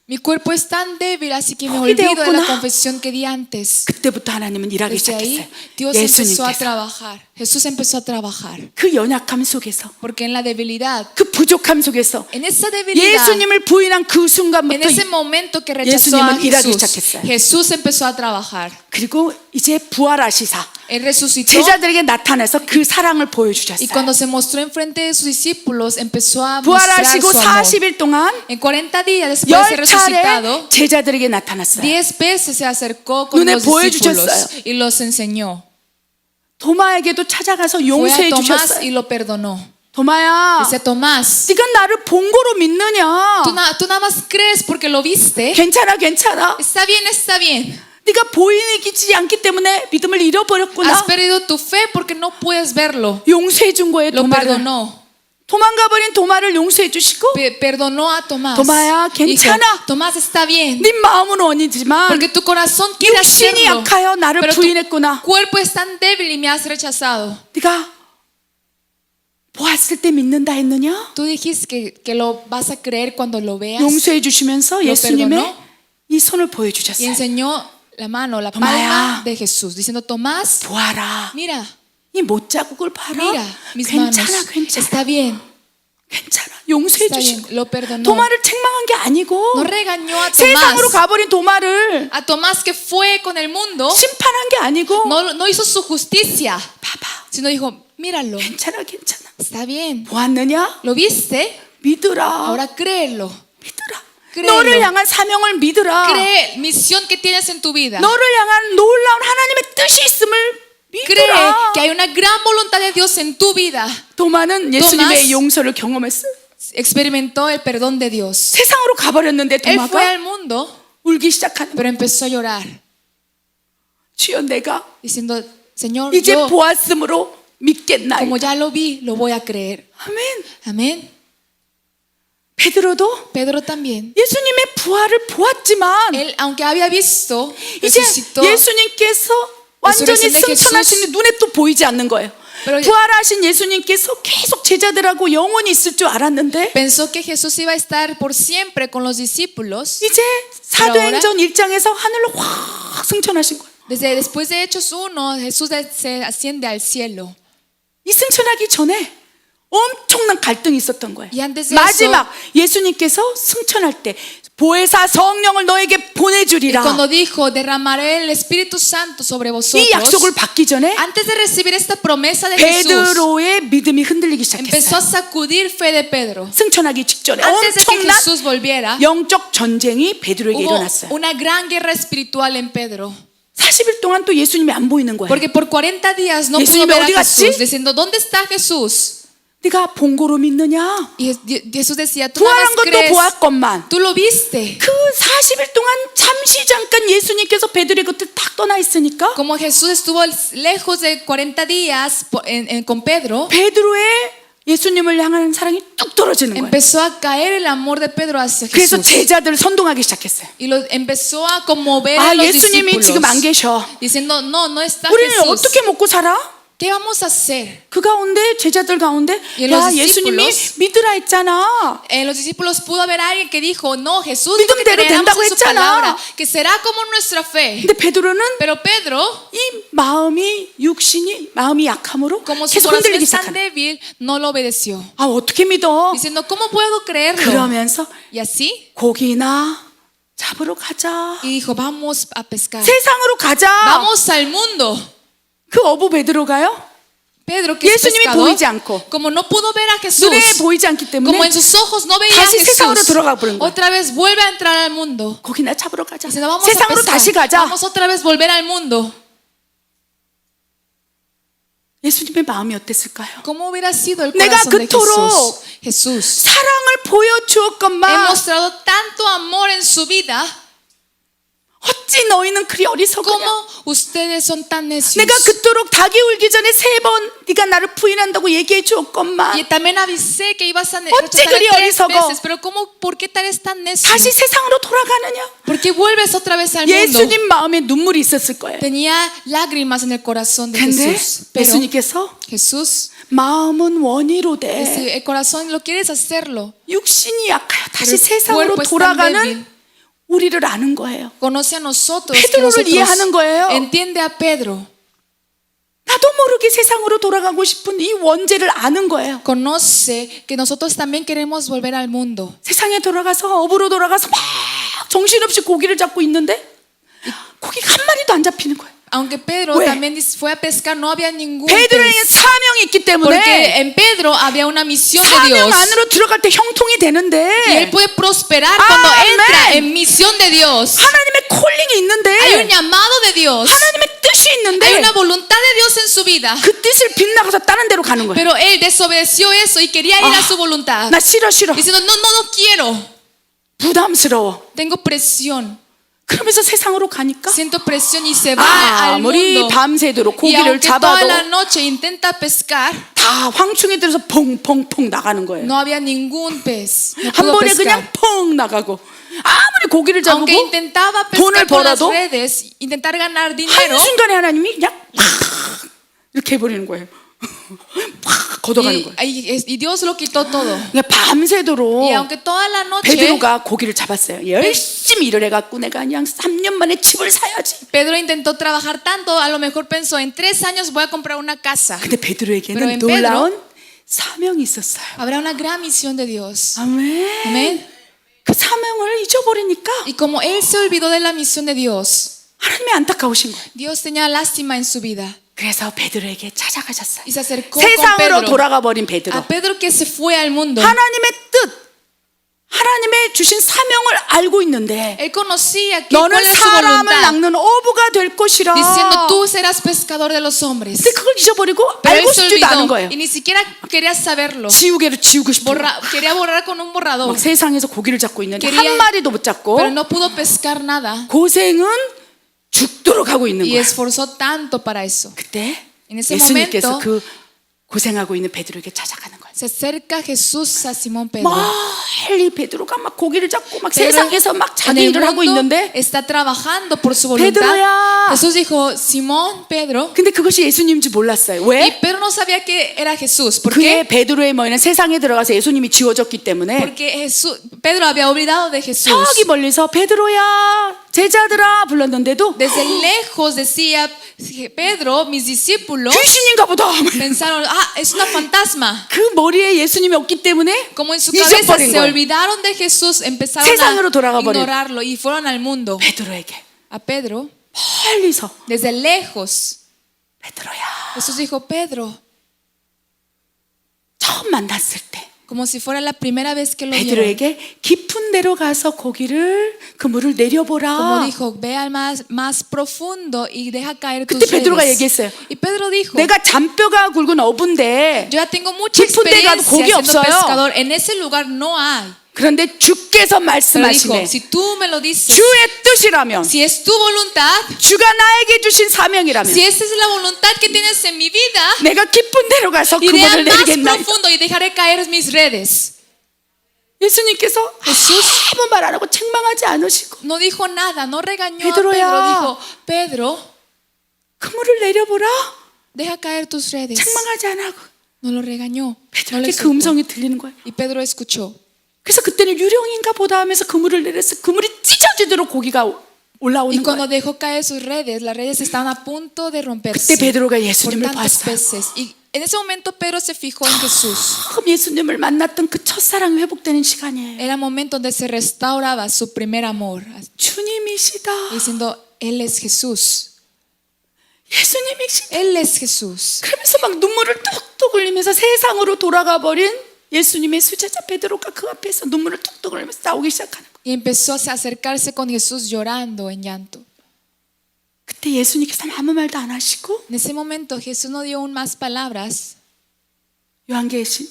Mi cuerpo es tan débil, así que me 거기 olvido de la 되었구나. confesión que di antes. 그때부터 하나님은 일하기 Desde ahí, 시작했어요. Dios empezó a 예수님께서 trabajar. Jesús empezó a trabajar. 그 연약함 속에서 Porque en la debilidad, 그 부족함 속에서 en esa debilidad, 예수님을 부인한 그 en 순간부터 ese momento que rechazó a 예수님은 일하기 Jesús, 시작했어요. Jesús empezó a trabajar. 그리고 이제 부활하시사 Él resucitó 제자들에게 나타나서 그 사랑을 y 보여주셨어요. cuando se mostró enfrente de sus discípulos empezó a mostrar 부활하시고 su amor. 40일 동안 En 40 días después de ser 10차례 resucitado, 제자들에게 나타났어요. 10 veces se acercó con 눈에 los discípulos 보여주셨어요. y los enseñó. 도마에게도 찾아가서 Fue a 용서해 Tomás 주셨어요. y lo perdonó. 도마야, Dice, Tomás, 네가 나를 본 거로 믿느냐? tú nada más crees porque lo viste. 괜찮아. Está bien, está bien. 네가 보이지 않기 때문에 믿음을 잃어버렸구나. Has perdido tu fe porque no puedes verlo. 용서해 준 거예요. Lo 도마를. perdonó. 도망가버린 도마를 용서해 주시고 Perdonó a Tomás. Tomaya, Dijo, 괜찮아. Tomás, está bien. 네 마음은 원이지만 Porque tu corazón quiere 육신이 hacerlo. 약하여 나를 Pero tu 부인했구나. cuerpo es tan débil y me has rechazado. 네가 보았을 때 믿는다 했느냐? Tú dijiste que lo vas a creer cuando lo veas. 용서해 주시면서 예수님의 perdonó. 이 손을 Y 보여주셨어요. enseñó la mano, la Tomaya. palma de Jesús, diciendo, Tomás, 보아라. mira, 이 못자국을 봐라. mira mis manos. 괜찮아. Está bien, 괜찮아. 용서해 está bien. 주시고 Lo perdonó. 도마를 책망한 게 아니고 No regañó a 세상으로 Tomás. 가버린 도마를 A Tomás que fue con el mundo, 심판한 게 아니고 no hizo su justicia, 봐봐. sino dijo, míralo, 괜찮아. está bien. 보았느냐? ¿Lo viste? 믿으라. Ahora créelo. 믿으라. créelo. 너를 향한 사명을 믿으라. Cree misión que tienes en tu vida. 너를 향한 놀라운 하나님의 뜻이 있음을 Cree 믿으라. que hay una gran voluntad de Dios en tu vida. 도마는 예수님의 Tomás 용서를 경험했어요. experimentó el perdón de Dios. 세상으로 가버렸는데 Él fue 도마가 al mundo, 울기 시작하는 pero 거예요. empezó a llorar, 주여 내가 diciendo, Señor, 이제 yo, 보았으므로 믿겠나이다. como ya lo vi, lo voy a creer. 아멘. Amén. 베드로도 Pedro también. 예수님의 부활을 보았지만 Él, aunque había visto, 이제 resucitó. 예수님께서 완전히 resurrección de 승천하시는 눈에 또 보이지 않는 거예요. Pero- 부활하신 예수님께서 계속 제자들하고 영원히 있을 줄 알았는데 Pensó que Jesús iba a estar por siempre con los discípulos. 이제 사도행전 1장에서 하늘로 확 승천하신 거예요. Desde después de Hechos 1, Jesús se asciende al cielo. 이 승천하기 전에 엄청난 갈등이 있었던 거예요. Y antes de 마지막 예수님께서 승천할 때 보혜사 성령을 너에게 Y 보내주리라. cuando dijo, derramaré el Espíritu Santo sobre 이 vosotros, 약속을 받기 전에 antes de recibir esta promesa de Jesús, 베드로의 믿음이 흔들리기 empezó a 시작했어요. sacudir fe de Pedro. 승천하기 직전에 Antes de que 엄청난 Jesús volviera, 영적 전쟁이 베드로에게 hubo 일어났어요. una gran guerra espiritual en Pedro. 40일 동안 또 예수님이 안 보이는 거예요. Porque por 40 días no 예수님이 pudo ver a 어디 갔지? Jesús, diciendo, ¿dónde está Jesús? 네가 본 거로 믿느냐? Y Jesús decía, tú nada 부활한 más 것도 crees, 보았건만 tú lo viste. 그 40일 동안 잠시 잠깐 예수님께서 베드로의 곁을 딱 떠나 있으니까 Como Jesús estuvo lejos de 40 días con Pedro, 베드로의 예수님을 향하는 사랑이 뚝 떨어지는 거예요. empezó a caer el amor de Pedro hacia 그래서 Jesús. 제자들을 선동하기 시작했어요. Y empezó a conmover 아, a los 예수님이 discípulos, 지금 안 계셔. diciendo, no está 우리는 Jesús. 어떻게 먹고 살아? ¿Qué vamos a hacer? 그 가운데 제자들 가운데 Y en 야 los 예수님이 discípulos, 믿으라 했잖아. En los discípulos pudo haber alguien que dijo, no, Jesús dijo que 믿음대로 creamos 된다고 en su 했잖아. palabra, que será como nuestra fe. 근데 베드로는 Pero Pedro, 이 마음이 육신이 마음이 약함으로 como su 계속 corazón 흔들리기 es tan 시작한. débil, no lo obedeció. 아 어떻게 믿어? Diciendo, ¿cómo puedo creerlo? 그러면서 Y así, 고기나 잡으러 가자. y dijo, vamos a pescar. 세상으로 가자. Vamos al mundo. 그 어부 베드로가요. Pedro, que es 예수님이 pescador, 보이지 않고 como no pudo ver a Jesús, 눈에 보이지 않기 como 때문에 en sus ojos no veía a 다시 세상으로 Jesús, 들어가 버린 거예요. otra vez vuelve a entrar al mundo. 고기나 잡으러 가자. Diciendo, vamos a 세상으로 다시 pescar. 가자. Vamos otra vez volver al mundo. 예수님의 마음이 어땠을까요? ¿Cómo hubiera sido el 내가 corazón de 그토록 Jesús? Jesús, 사랑을 he 보여주었건만 mostrado tanto amor en su vida. 어찌 너희는 그리 어리석으냐. ¿Cómo ustedes son tan necios? 내가 그토록 닭이 울기 전에 3번 네가 나를 부인한다고 얘기해 Y 주었건만 también avisé que ibas a 어찌 rechazarme 그리 3 어리석어? veces, pero ¿por qué eres tan necio? 다시 세상으로 돌아가느냐. ¿Por qué vuelves otra vez al mundo? 예수님 마음에 눈물이 있었을 거예요. Tenía lágrimas en el corazón de 근데 Jesús. Pero 예수님께서 Jesús, 마음은 원이로되 el corazón lo quieres hacerlo. 육신이 약하여 다시 Pero el 세상으로 cuerpo es tan 돌아가는 débil. 우리를 아는 거예요. Conoce a nosotros, que Pedro를 nosotros 이해하는 거예요. entiende a Pedro. 나도 모르게 세상으로 돌아가고 싶은 이 원죄를 아는 거예요. Conoce que nosotros también queremos volver al mundo. 세상에 돌아가서 어부로 돌아가서 막 정신없이 고기를 잡고 있는데 고기가 한 마리도 안 잡히는 거예요. Aunque Pedro 왜? también fue a pescar, no había ningún 베드로에게 pez. 사명이 있기 Porque 때문에 en Pedro había una misión de 사명 Dios. 안으로 들어갈 때 형통이 Y él 되는데 puede prosperar cuando Amén. entra en misión de Dios. 하나님의 콜링이 Hay un 있는데 llamado de Dios. 하나님의 뜻이 Hay 있는데 una voluntad de Dios en su vida. 그 뜻을 빗나가서 다른 데로 가는 거예요. Pero él desobedeció eso y quería ir a su voluntad. 나 싫어 Diciendo, no quiero. 부담스러워. Tengo presión. 그러면서 세상으로 가니까 Siento presión y se va al 아무리 mundo. 밤새도록 Y 고기를 aunque toda la 잡아도 noche intenta pescar, 다 황충이 들어서 퐁퐁퐁 나가는 거예요. no había ningún pez. No 한 pudo 번에 pescar. 그냥 펑 나가고 아무리 고기를 잡고 Aunque intentaba 돈을 pescar con las 벌어도 redes, intentar ganar dinero, 한순간에 하나님이 그냥 팍 이렇게 해버리는 거예요. 팍 걷어가는 거예요. y Dios lo quitó todo. 그러니까 밤새도록 Y aunque toda la noche 베드로가 고기를 잡았어요. 열심히 일을 해갖고 내가 그냥 3년 만에 집을 사야지. Pedro intentó trabajar tanto, a lo mejor pensó, en 3 años voy a comprar una casa. 근데 Pero 베드로에게는 en 놀라운 사명이 있었어요. Habrá una gran misión de Dios. 아멘. Amén. 그 사명을 잊어버리니까 Y como él se olvidó de la misión de Dios, 하나님이 안타까우신 거예요. Dios tenía lástima en su vida. 그래서 베드로에게 찾아가셨어요. Y se acercó con 세상으로 Pedro. 돌아가 버린 베드로. A Pedro que se fue al mundo. 하나님의 뜻, 하나님의 주신 사명을 알고 있는데 Él conocía que 너는 cuál es su 사람을 voluntad, 낚는 어부가 될 것이라. diciendo tú serás pescador de los hombres. 근데 그걸 잊어버리고 Pero él 알고 se 싶지도 않은 olvidó 거예요. y ni siquiera quería saberlo. 지우개로 지우고 싶어. Quería borrar con un borrador, 막 세상에서 고기를 잡고 있는데 Quería- 한 마리도 못 잡고 pero no pudo pescar nada 고생은 죽도록 하고 있는 y 거예요. esforzó tanto para eso. 그때 En ese 예수님께서 momento- 그 고생하고 있는 베드로에게 찾아가는 거예요. Se acerca Jesús a Simón Pedro. 멀리 베드로가 막 고기를 잡고 막 Pedro 세상에서 막 en 자기 el 일을 하고 mundo 있는데 está trabajando por su voluntad. Pedro야. Jesús dijo, Simón, Pedro. 근데 그것이 예수님인 줄 몰랐어요. Y 왜? Pedro no sabía que era Jesús. ¿Por 그의 qué? 베드로의 머리는 세상에 들어가서 예수님이 지워졌기 때문에 Porque Pedro había olvidado de Jesús. 저기 멀리서 베드로야 제자들아 불렀는데도 Desde lejos decía, Pedro, mis discípulos 귀신인가 보다. pensaron, es una fantasma. 그 머리에 예수님이 없기 때문에 Como en su cabeza 잊어버린 se 거예요. olvidaron de Jesús, empezaron 세상으로 a 돌아가 버린. ignorarlo y fueron al mundo. 베드로에게 A Pedro, 멀리서 desde lejos, 베드로야 Jesús dijo, Pedro, 처음 만났을 때 como si fuera la primera vez que lo vieron. 베드로에게 깊은 데로 가서 고기를 그물을 Como 내려보라. dijo, ve al más profundo y deja caer tus 그때 베드로가 redes. 얘기했어요. Y Pedro dijo, 내가 잔뼈가 굵은 어부인데 yo ya tengo mucha 깊은 데 가도 experiencia 고기 siendo 없어요. pescador. En ese lugar no hay. 그런데 주께서 Pero 말씀하시네. dijo, si tú me lo dices, 주의 뜻이라면 si es tu voluntad, 주가 나에게 주신 사명이라면 si esa es la voluntad que tienes en mi vida, 내가 깊은 데로 가서 iré 그물을 al más 내리겠나이다. profundo y dejaré caer mis redes. 예수님께서 아무 말 안 하고 책망하지 않으시고 No dijo nada, no regañó a Pedro야. Pedro. Dijo, Pedro, 그물을 내려보라. deja caer tus redes. 책망하지 않고 No lo regañó. No le 베드로에게 그 soltó. 음성이 들리는 거예요. Y Pedro escuchó. 그래서 그때는 유령인가 보다 하면서 그물을 내려서 그물이 찢어지도록 고기가 Y 올라오는 cuando 거예요. dejó caer sus redes, las redes estaban a punto de 그때 romperse 베드로가 por 예수님을 tantos 봤어요. peces. Y en ese momento Pedro se fijó en Jesús. 처음 예수님을 만났던 그 첫사랑이 회복되는 시간이에요. Era el momento donde se restauraba su primer amor, 주님이시다. diciendo, Él es Jesús. 예수님이시다. Él es Jesús. 그러면서 막 눈물을 뚝뚝 흘리면서 세상으로 돌아가 버린 예수님의 수제자 베드로가 그 앞에서 눈물을 뚝뚝 흘리면서 싸우기 시작하는 거예요. Y empezó a acercarse con Jesús llorando en llanto. 그때 예수님께서는 아무 말도 안 하시고 En ese momento Jesús no dio aún más palabras.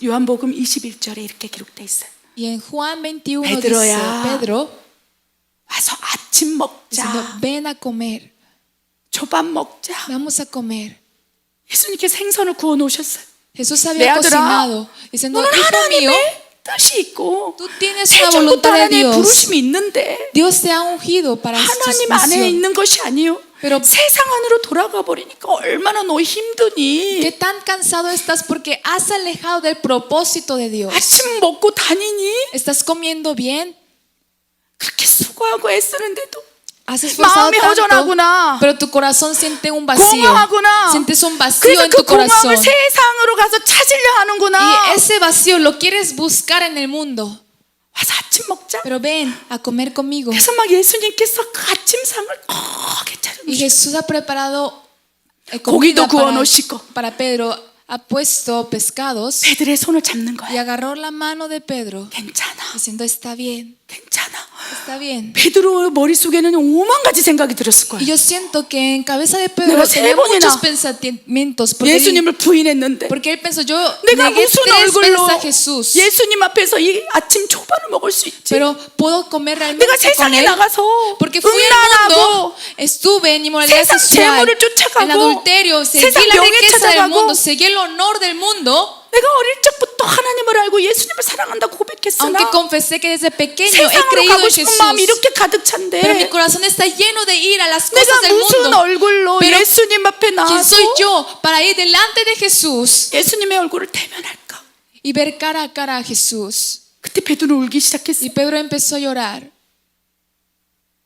요한복음 21절에 이렇게 기록돼 있어요. Y en Juan 21 Pedro야. dice, Pedro, 와서 아침 diciendo, 먹자. ven a comer, 조밥 먹자. vamos a comer. 예수님께 생선을 구워 놓으셨어요. Jesús 내 había 아들아, cocinado, diciendo, 너는 hijo mío, 하나님의 뜻이 있고 tú tienes una 태초부터 voluntad de 하나님의 Dios. 부르심이 있는데 Dios te ha ungido para esta 하나님 안에 misión. 있는 것이 아니요 Pero- 세상 안으로 돌아가 버리니까 얼마나 너 힘드니. ¿Qué tan cansado estás porque has alejado del propósito de Dios? 아침 먹고 다니니 ¿Estás comiendo bien? 그렇게 수고하고 애쓰는데도 Has esforzado 마음이 tanto, 허전하구나. pero tu corazón siente un vacío. 공허하구나. Sientes un vacío 그래서 en 그 tu corazón. 공허함을 세상으로 가서 찾으려 하는구나. Y ese vacío lo quieres buscar en el mundo. 와서 아침 먹자. Pero ven a comer conmigo. 그래서 막 예수님께서 그 아침상을 크게 Y 차려놓으셨어요. Jesús ha preparado 고기도 comida 구워 놓으시고 para Pedro. Ha puesto pescados 베드로의 손을 잡는 y 거예요. agarró la mano de Pedro 괜찮아. diciendo, está bien, 괜찮아. está bien. 베드로 머릿속에는 오만 가지 생각이 들었을 Y 거예요. yo siento que en cabeza de Pedro 내가 세 tenía 번이나 muchos pensamientos porque 예수님을 부인했는데 él pensó, yo 내가 negué 무슨 3 veces 얼굴로 a Jesús, 예수님 앞에서 이 아침 초반을 먹을 수 있지. pero puedo comer realmente 내가 con 세상에 él 나가서 porque fui al mundo, 음란하고 estuve en inmoralidad 세상 sexual, 재물을 쫓아가고 en adulterio, seguí 세상 la 명예 riqueza del 찾아가고 mundo, seguí el honor del mundo, 내가 어릴 적부터 하나님을 알고 예수님을 사랑한다고 고백했으나 aunque confesé que desde pequeño he 세상으로 creído 가고 en 싶은 Jesús. 마음이 이렇게 가득 찬데 Pero mi corazón está lleno de ir a las cosas 내가 del 무슨 mundo. 얼굴로 Pero 예수님 앞에 ¿quién 나와서 soy yo para ir delante de Jesús 예수님의 얼굴을 대면할까? y ver cara a cara a Jesús? 그때 베드로 울기 시작했어. Y Pedro empezó a llorar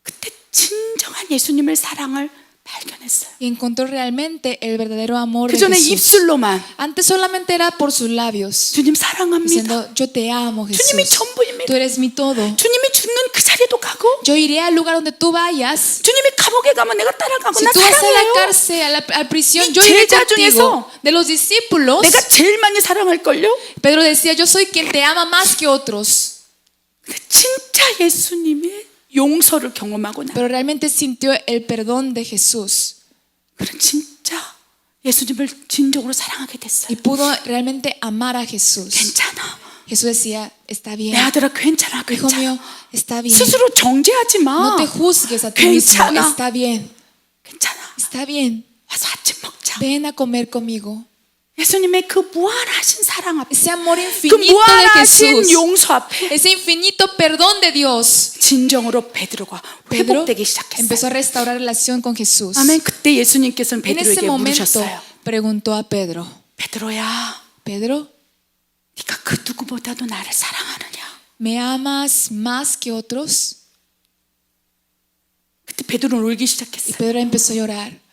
그때 진정한 예수님의 사랑을 발견했어요. y encontró realmente el verdadero amor 그 de 전에 Jesús. 입술로만 Antes solamente era por sus labios, 주님 사랑합니다. diciendo, yo te amo, 주님이 Jesús. 전부입니다. Tú eres mi todo. 주님이 죽는 그 자리도 가고 Yo iré al lugar donde tú vayas. 주님이 감옥에 가면 내가 따라가고 Si 나 tú vas a la 사랑해요. cárcel, a la prisión, 이 yo iré 제자 contigo. 중에서 De los discípulos, 내가 제일 많이 사랑할걸요? Pedro decía, yo soy quien te ama más que otros. 근데 진짜 예수님의 용서를 경험하고 나. Pero realmente sintió el perdón de Jesús 그런 진짜 예수님을 진정으로 사랑하게 됐어요. y pudo realmente amar a Jesús. 괜찮아. Jesús decía, está bien. 내 아들아 괜찮아. Hijo 괜찮아. mío, está bien. 스스로 정죄하지 마. No te juzgues a ti mismo. 괜찮아. Está bien. 괜찮아. Está bien. 와서 아침 먹자. Ven a comer conmigo. 예수님의 그 무한하신 사랑 앞에, Ese amor 그 infinito de 무한하신 Jesús. 용서 앞에 Ese infinito perdón de Dios. 진정으로 베드로가 Pedro 회복되기 시작했어요. empezó a restaurar relación con Jesús. 아멘. 그때 예수님께서는 En ese 베드로에게 momento 물으셨어요. preguntó a Pedro, 베드로야, Pedro, 네가 그 누구보다도 나를 사랑하느냐? ¿me amas más que otros? 그때 베드로는 울기 Y 시작했어요. Pedro empezó a llorar.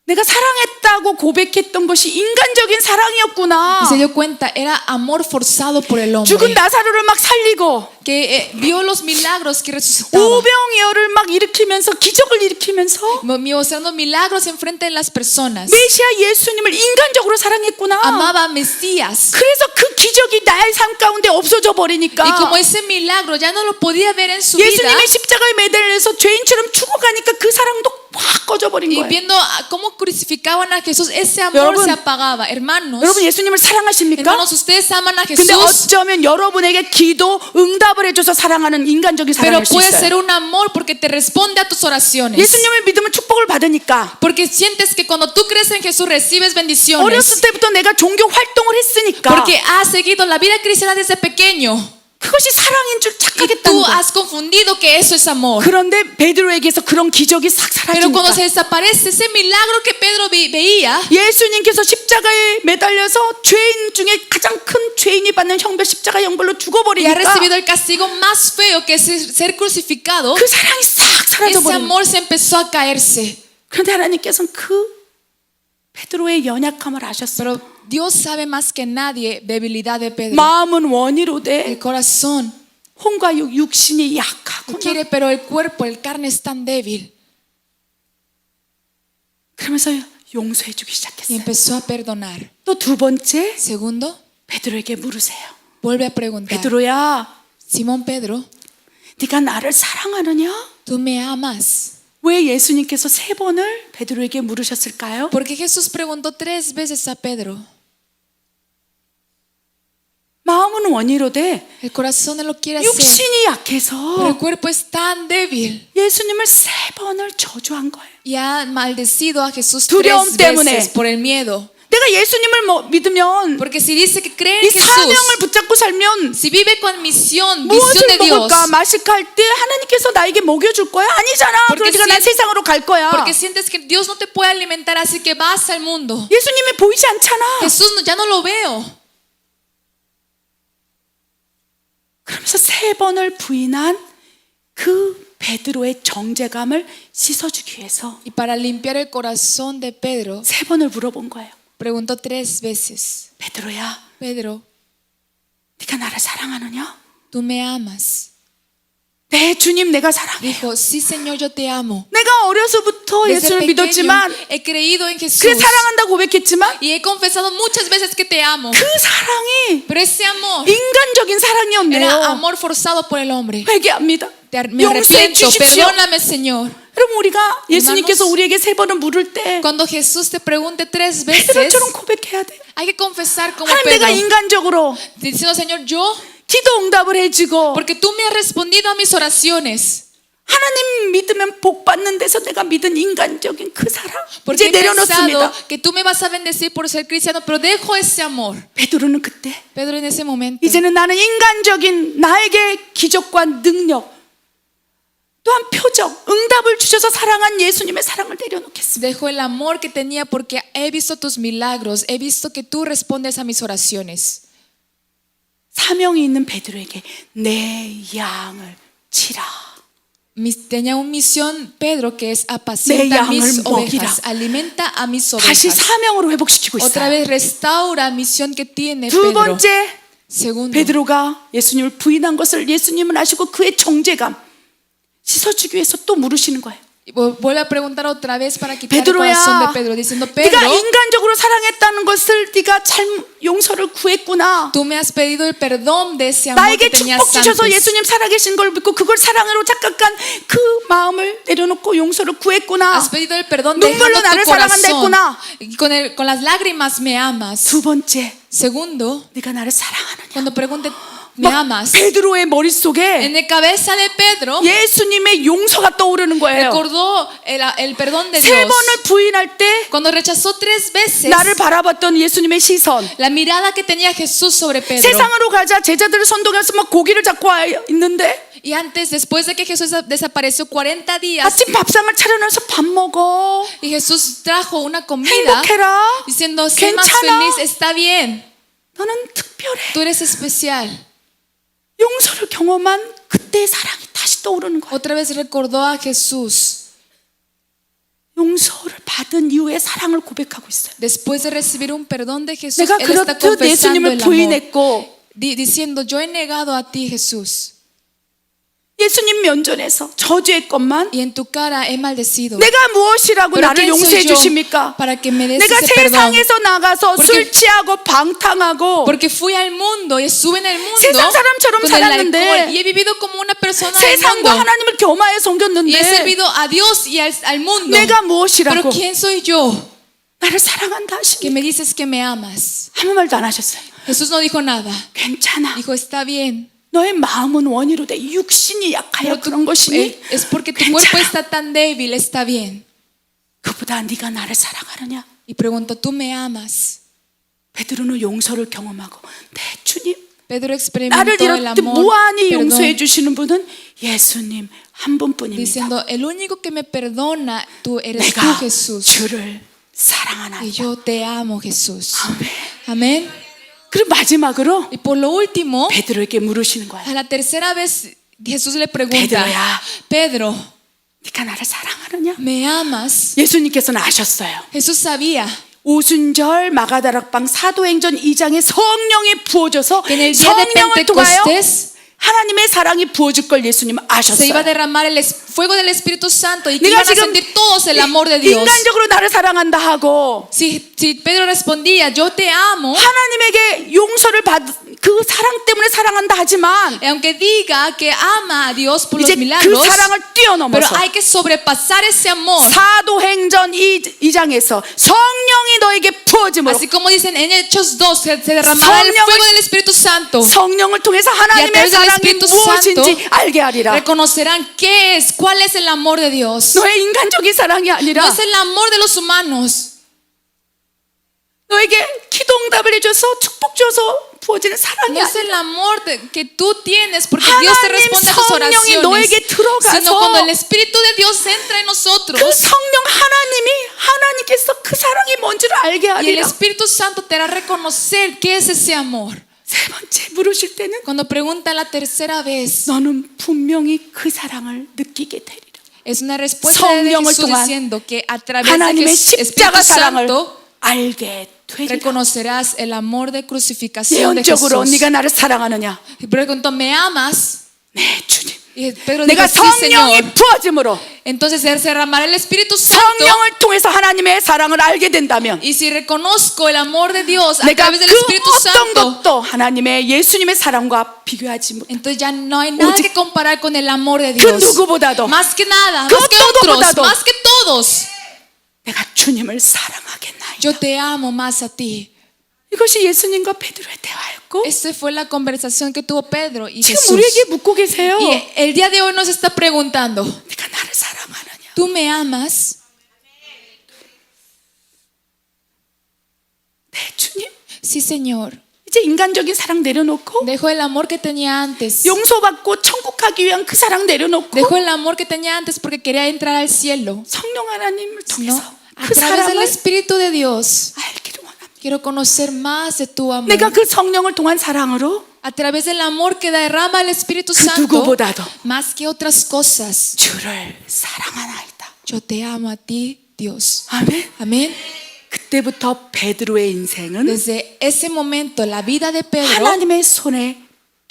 내가 사랑했다고 고백했던 것이 인간적인 Y 사랑이었구나. se dio cuenta, era amor forzado por el 죽은 hombre. 나사로를 막 살리고 Que vio los milagros que resucitaba. 오병이어를 막 일으키면서 기적을 일으키면서 Mostrando milagros enfrente de las personas. 메시아 예수님을 인간적으로 사랑했구나. Amaba a Mesías. 그래서 그 기적이 나의 삶 가운데 없어져 버리니까 Y como ese milagro ya no lo podía ver en su vida. 예수님의 십자가에 매달려서 죄인처럼 죽어가니까 그 사랑도 확 꺼져버린 Y 거예요. viendo cómo crucificaban a Jesús, ese amor 여러분, se apagaba. Hermanos, 여러분 예수님을 사랑하십니까? hermanos, ustedes aman a 근데 Jesús, 어쩌면 여러분에게 기도 응답을 해줘서 사랑하는 인간적인 pero 사랑일 수 puede 있어요. ser un amor porque te responde a tus oraciones. 예수님을 믿으면 축복을 받으니까 Porque sientes que cuando tú crees en Jesús recibes 어렸을 bendiciones. 때부터 내가 종교 활동을 했으니까 Porque has seguido la vida cristiana desde pequeño. 그것이 사랑인 줄 Y 착각했다는 tú 거예요. has confundido que eso es amor. 그런데 베드로에게서 그런 기적이 싹 Pero cuando se 사라지니까 desaparece ese milagro que Pedro veía, 예수님께서 십자가에 매달려서 죄인 중에 가장 큰 죄인이 받는 형벌 십자가 형벌로 y ha 죽어버리니까 recibido el castigo más feo que es ser crucificado, 그 사랑이 싹 ese 사라져버린 거예요. amor se empezó a caerse. 그런데 하나님께서는 그 베드로의 연약함을 아셨어요. Pero Dios sabe más que nadie debilidad de Pedro. 마음은 원이로 돼 El corazón 혼과 육신이 약하구나. quiere, pero el cuerpo, el carne es tan débil. 그러면서 용서해주기 Y 시작했어요. empezó a perdonar. 또 두 번째 Segundo, 베드로에게 물으세요. vuelve a preguntar, 베드로야, Simón Pedro, 네가 나를 사랑하느냐? ¿tú me amas? 왜 예수님께서 세 번을 베드로에게 물으셨을까요? Porque Jesús preguntó 3 veces a Pedro. 마음은 원이로 돼 El corazón no lo quiere hacer, 육신이 pero 약해서 el cuerpo es tan débil. 예수님을 세 번을 저주한 거예요. Y ha maldecido a Jesús 두려움 3 때문에. veces por el miedo. 내가 예수님을 믿으면 Porque si dice que cree 이 en Jesús, 사명을 붙잡고 살면 si vive con misión, visión 무엇을 de Dios, 먹을까 마실까 할 때 하나님께서 나에게 먹여줄 거야? 아니잖아. Porque 그러니까 난 si- 세상으로 갈 거야. porque sientes que Dios no te puede alimentar, así que vas al mundo. 예수님이 보이지 않잖아. Jesús ya no lo veo. 그러면서 세 번을 부인한 그 베드로의 정죄감을 씻어주기 위해서 Y para limpiar el corazón de Pedro, 세 번을 물어본 거예요. preguntó 3 veces, 베드로야, Pedro, 네가 나를 사랑하느냐? ¿tú me amas? 네, 주님 내가 사랑해. Dijo, sí Señor, yo te amo. 내가 어려서부터 Desde 예수를 pequeño 믿었지만 he creído en Jesús 그 사랑한다고 고백했지만 y he confesado muchas veces que te amo. 그 사랑이 Pero ese amor 인간적인 era 사랑이었네요. amor forzado por el hombre. 회개합니다. Me 용서해 arrepiento, 주십시오. perdóname Señor. 여러분 우리가 예수님께서 Hermanos, 우리에게 세 번을 물을 때 Cuando Jesús te pregunte 3 veces, 베드로처럼 고백해야 돼. hay que confesar como 하나님 내가 Pedro, 인간적으로 diciendo Señor, yo, 기도 응답을 해주고 porque tú me has respondido a mis oraciones. 하나님 믿으면 복 받는 데서 내가 믿은 인간적인 그 사랑 Porque 이제 he pensado 내려놓습니다. que tú me vas a bendecir por ser cristiano, pero dejo ese amor. 베드로는 그때 Pedro en ese momento 이제는 나는 인간적인 나에게 기적과 능력 또한 표적 응답을 주셔서 사랑한 예수님의 사랑을 내려놓겠습니다. dejo el amor que tenía porque he visto tus milagros, he visto que tú respondes a mis oraciones. 사명이 있는 베드로에게 내 양을 치라. Tenía una misión Pedro que es 내 apacienta mis 양을 먹이라. ovejas, alimenta a mis 다시 ovejas. 사명으로 회복시키고 Otra 있어요. vez restaura la misión que tiene 두 Pedro. 번째 Segundo, 베드로가 예수님을 부인한 것을 예수님은 아시고 그의 정죄감 씻어주기 위해서 또 물으시는 거예요. Y vuelve a preguntar otra vez para quitar el 베드로야, corazón de Pedro, diciendo, Pedro, 네가 인간적으로 사랑했다는 것을 네가 용서를 구했구나. tú me has pedido el perdón de ese amor 나에게 que tenías 축복 주셔서 antes. 예수님 살아계신 걸 믿고 그걸 사랑으로 착각한 그 마음을 내려놓고 용서를 구했구나. Has pedido el perdón 눈물로 dejando 나를 tu 사랑한다 corazón. 했구나. Y con las lágrimas me amas. 두 번째, Segundo, 네가 나를 사랑하느냐. cuando pregunte, ¿me 막 amas? 베드로의 머릿속에 En la cabeza de Pedro 예수님의 용서가 떠오르는 거예요. recordó el perdón de 세 Dios. 번을 부인할 때 Cuando rechazó 3 veces 나를 바라봤던 예수님의 시선. la mirada que tenía Jesús sobre Pedro. 세상으로 가자 제자들을 선동해서 막 고기를 잡고 와 있는데 Y antes, después de que Jesús desapareció 40 días, 아침 밥상을 차려놔서 밥 먹어. y Jesús trajo una comida 행복해라. diciendo, sé más 괜찮아. feliz, está bien, 너는 특별해. tú eres especial. 용서를 경험한 그때의 사랑이 다시 떠오르는 거야. Otra vez recordó a Jesús. 용서를 받은 이후에 사랑을 고백하고 있어요. Después de recibir un perdón de Jesús, 내가 él está 그렇듯 confesando 예수님을 el amor, 부인했고 diciendo, yo he negado a ti, Jesús, 예수님 면전에서 저주했건만 y en tu cara he maldecido. 내가 무엇이라고 Pero 나를 ¿quién soy 용서해 yo 주십니까? para que me des 내가 ese perdón? 세상에서 나가서 Porque- 술 취하고 방탕하고 Porque fui al mundo y estuve en el mundo 세상 사람처럼 con el 살았는데 alcohol y he vivido como una persona del 세상과 mundo 하나님을 겸하여 y he 섬겼는데 servido a Dios y al mundo. 내가 Pero 무엇이라고 ¿quién soy yo 나를 사랑한다 que 하시니 me dices que me amas? 아무 말도 안 하셨어요. Jesús no dijo nada. 괜찮아. Dijo, está bien. 너의 마음은 원이로 돼. 육신이 약하여 Pero 그런 것이니 es porque tu cuerpo 괜찮아. está tan débil, está bien. 그보다 네가 나를 사랑하느냐? Y preguntó, ¿tú me amas? 베드로는 용서를 경험하고 네 주님 Pedro 나를 experimentó el 이렇게 amor, 무한히 용서해 perdón, 주시는 분은 예수님 한 분뿐입니다. diciendo, el único que me perdona, tú eres tú, 내가 Jesús. 주를 사랑하나. Y yo te amo, Jesús. 아멘. Amén. 그리고 마지막으로 Y por lo último, 베드로에게 물으시는 거야. a la tercera vez Jesús le pregunta, Pedro야. Pedro, 네가 나를 사랑하느냐? ¿me amas? 예수님께서는 아셨어요. Jesús sabía 오순절 마가다락방 사도행전 2장에 성령이 부어져서 que en el día de 성령을 통하여 Pentecostés 하나님의 사랑이 부어질 걸 예수님은 se iba a 아셨어요. derramar el fuego del Espíritu Santo y que 네가 iban a 지금 sentir todos el amor de Dios. 인간적으로 나를 사랑한다 하고 Si Pedro respondía, yo te amo, 하나님에게 용서를 받 그 사랑 때문에 사랑한다 하지만 aunque diga que ama a Dios por los 이제 그 milagros, 사랑을 pero 뛰어넘어서 hay que sobrepasar ese amor. 사도행전 2장에서 성령이 너에게 부어짐으로 Así como dicen en Hechos 2, se derramará el 성령을- fuego del Espíritu Santo. 성령을 통해서 하나님의 través del 사랑이 Espíritu 무엇인지 Santo 알게 하리라. Reconocerán qué es, cuál es el amor de Dios. 너의 인간적인 사랑이 No 아니라 es el amor de los humanos. 너에게 기도응답을 해줘서 축복 줘서 부어지는 사랑이 No es 아니라 el amor que tú tienes porque Dios te 하나님 responde a tus 성령이 oraciones, 너에게 들어가서 sino cuando el Espíritu de Dios entra en nosotros 그 성령 하나님께서 그 사랑이 뭔지를 알게 y el 하리라. Espíritu Santo te hará reconocer qué es ese amor. 세 번째 물으실 때는 Cuando pregunta la tercera vez, 너는 분명히 그 사랑을 느끼게 되리라. es una respuesta de 성령을 Jesús 통한 diciendo que a través de 하나님의 Espíritu 십자가 사랑을 Santo 알게 되리라. reconocerás el amor de crucificación de 예언적으로 Jesús. 네가 나를 사랑하느냐? Y preguntó, ¿me amas? 네 주님. Y Pedro dijo, 내가 sí, Señor. 성령이 부어짐으로 Entonces se derramará el Espíritu Santo. 성령을 통해서 하나님의 사랑을 알게 된다면 Y si reconozco el amor de Dios a 내가 través del 그 Espíritu 어떤 Santo, 것도 하나님의 예수님의 사랑과 비교하지 못해. entonces ya no hay nada 오직 que comparar con el amor de 그 Dios. 누구보다도 Más que nada, 그 más que 어떤 otros, 것보다도 más que todos. 내가 주님을 사랑하겠나이다. Yo te amo más a ti. 이것이 예수님과 베드로의 대화였고 Esta fue la conversación que tuvo Pedro y 지금 Jesús. 우리에게 묻고 계세요. Y el día de hoy nos está preguntando, 네가 나를 사랑하느냐? ¿tú me amas? 네 주님. Sí, Señor. 이제 인간적인 사랑 내려놓고 Dejó el amor que tenía antes. 용서받고 천국 가기 위한 그 사랑 내려놓고 Dejó el amor que tenía antes porque quería entrar al cielo. 성령 하나님을 No, 통해서 a 그 través del 사랑을 Espíritu de Dios. 알기를 원합니다. Quiero conocer más de tu amor. 내가 그 성령을 통한 사랑으로 A través del amor que derrama el Espíritu 그 Santo, 누구보다도 más que otras cosas, 주를 사랑하나이다. yo te amo a ti, Dios. 아멘. Amén. 그때부터 베드로의 인생은 Desde ese momento, la vida de Pedro 하나님의 손에